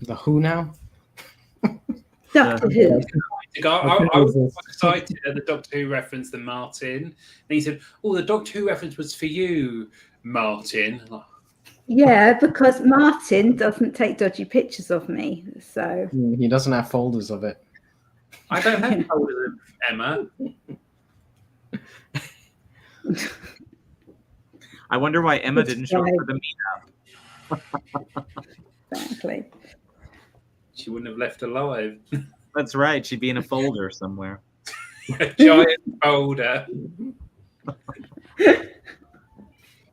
The Who now? Doctor Who. I was more excited at the Doctor Who reference than Martin. And he said, "Oh, the Doctor Who reference was for you, Martin." Yeah, because Martin doesn't take dodgy pictures of me, so. He doesn't have folders of it. I don't have folders of Emma. I wonder why Emma That's didn't show up right. for the meetup. Exactly. She wouldn't have left alive. That's right. She'd be in a folder somewhere. A giant folder.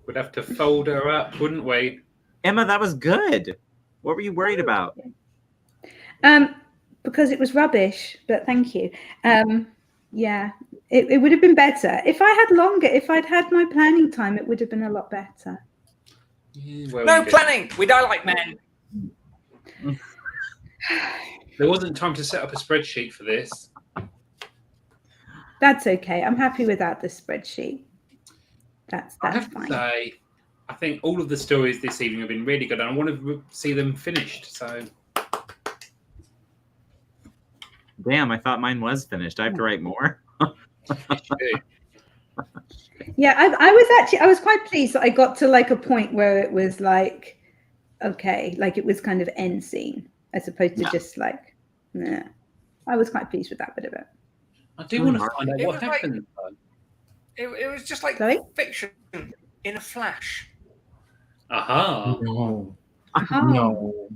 We'd have to fold her up, wouldn't we? Emma, that was good. What were you worried about? Because it was rubbish, but thank you. Yeah, it would have been better. If I had longer, if I'd had my planning time, it would have been a lot better. Yeah, well, No we did. planning. We don't like men. There wasn't time to set up a spreadsheet for this. That's okay. I'm happy without the spreadsheet. That's I have to fine. say, I think all of the stories this evening have been really good, and I want to see them finished. So, Damn, I thought mine was finished. I have to write more. Yeah, I was quite pleased that I got to like a point where it was like, okay, like it was kind of end scene as opposed to just like, nah. I was quite pleased with that bit of it. I do want to find out It what was like- happened. though. It was just like Sorry? fiction in a flash. Aha! No. Aha. No.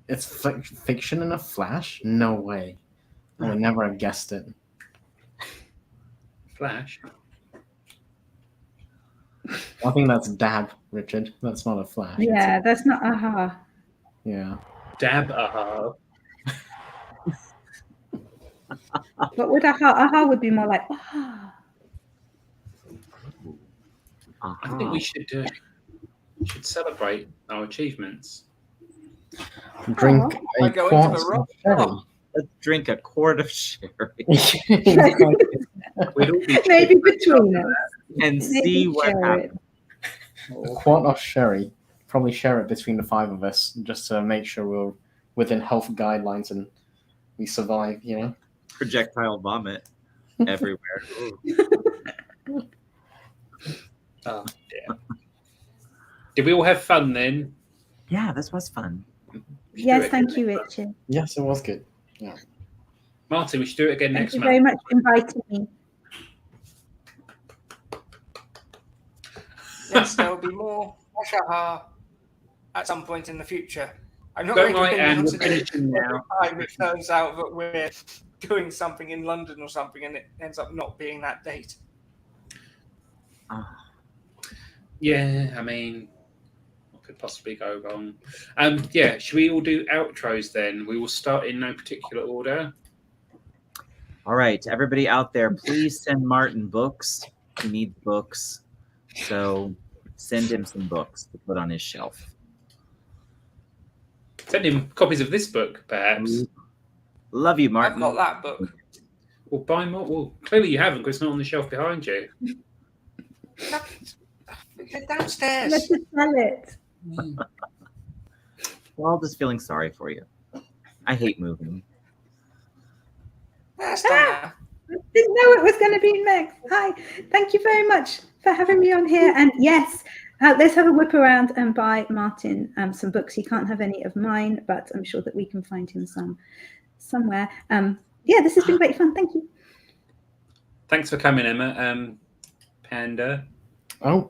It's fiction in a flash? No way. I would never have guessed it. Flash. I think that's dab, Richard. That's not a flash. It's Yeah, that's not aha. yeah. Dab. Aha. What would aha? Aha would be more like aha. I think we should celebrate our achievements. Drink I a go into quart the rock. of sherry. Let's drink a quart of sherry We'd all be Maybe between us. and see Maybe what share happens. it. A quart of sherry. Probably share it between the five of us just to make sure we're within health guidelines and we survive, you know? Projectile vomit everywhere. Oh, yeah. Did we all have fun then? Yeah, this was fun. We should do Yes, it thank again you, next month. Richard. Yes, it was good. Martin, we should do it again Thank next you month. very much for inviting me. Yes, there will be more Aha at some point in the future. I'm not Don't going worry, to Anne, be we're able to finishing do it now. every time it turns out that we're doing something in London or something and it ends up not being that date. Yeah, I mean, what could possibly go wrong? Yeah, should we all do outros then? We will start in no particular order. All right, everybody out there, please send Martin books. He needs books. So Send him some books to put on his shelf. Send him copies of this book, perhaps. Love you, I've Martin. got that book. Or buy more. Well, clearly you haven't, because it's not on the shelf behind you. Get downstairs. Let's just sell it. We're all just feeling sorry for you. I hate moving. That's done now. I didn't know it was going to be next. Hi, thank you very much for having me on here. And yes, let's have a whip around and buy Martin some books. He can't have any of mine, but I'm sure that we can find him somewhere. Yeah, this has been great fun. Thank you. Thanks for coming, Emma. Panda. Oh,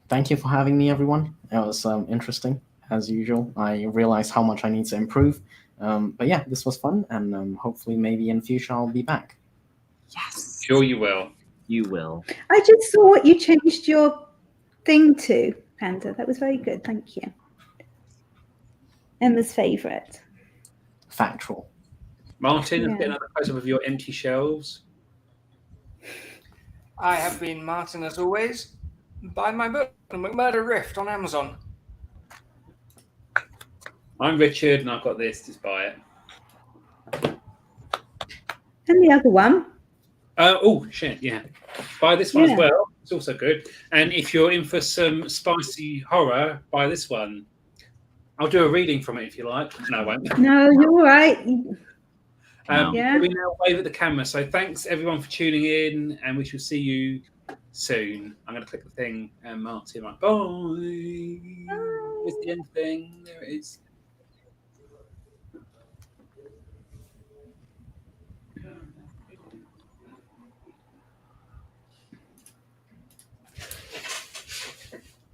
thank you for having me, everyone. It was interesting, as usual. I realized how much I need to improve. But yeah, this was fun, and hopefully maybe in future I'll be back. Yes. Sure you will. You will. I just saw what you changed your thing to, Panda. That was very good. Thank you. Emma's favourite. Factual. Martin, Yeah. let's get another close-up of your empty shelves. I have been Martin as always. Buy my book, The McMurder Rift, on Amazon. I'm Richard, and I've got this. Just buy it. And the other one. Oh, shit, yeah. Buy this one Yeah. as well. It's also good. And if you're in for some spicy horror, buy this one. I'll do a reading from it if you like. No, I won't. No, you're all right. Yeah. We now wave at the camera. So thanks, everyone, for tuning in, and we shall see you soon. I'm going to click the thing, and Martin, like, bye. Here's the end thing. There it is.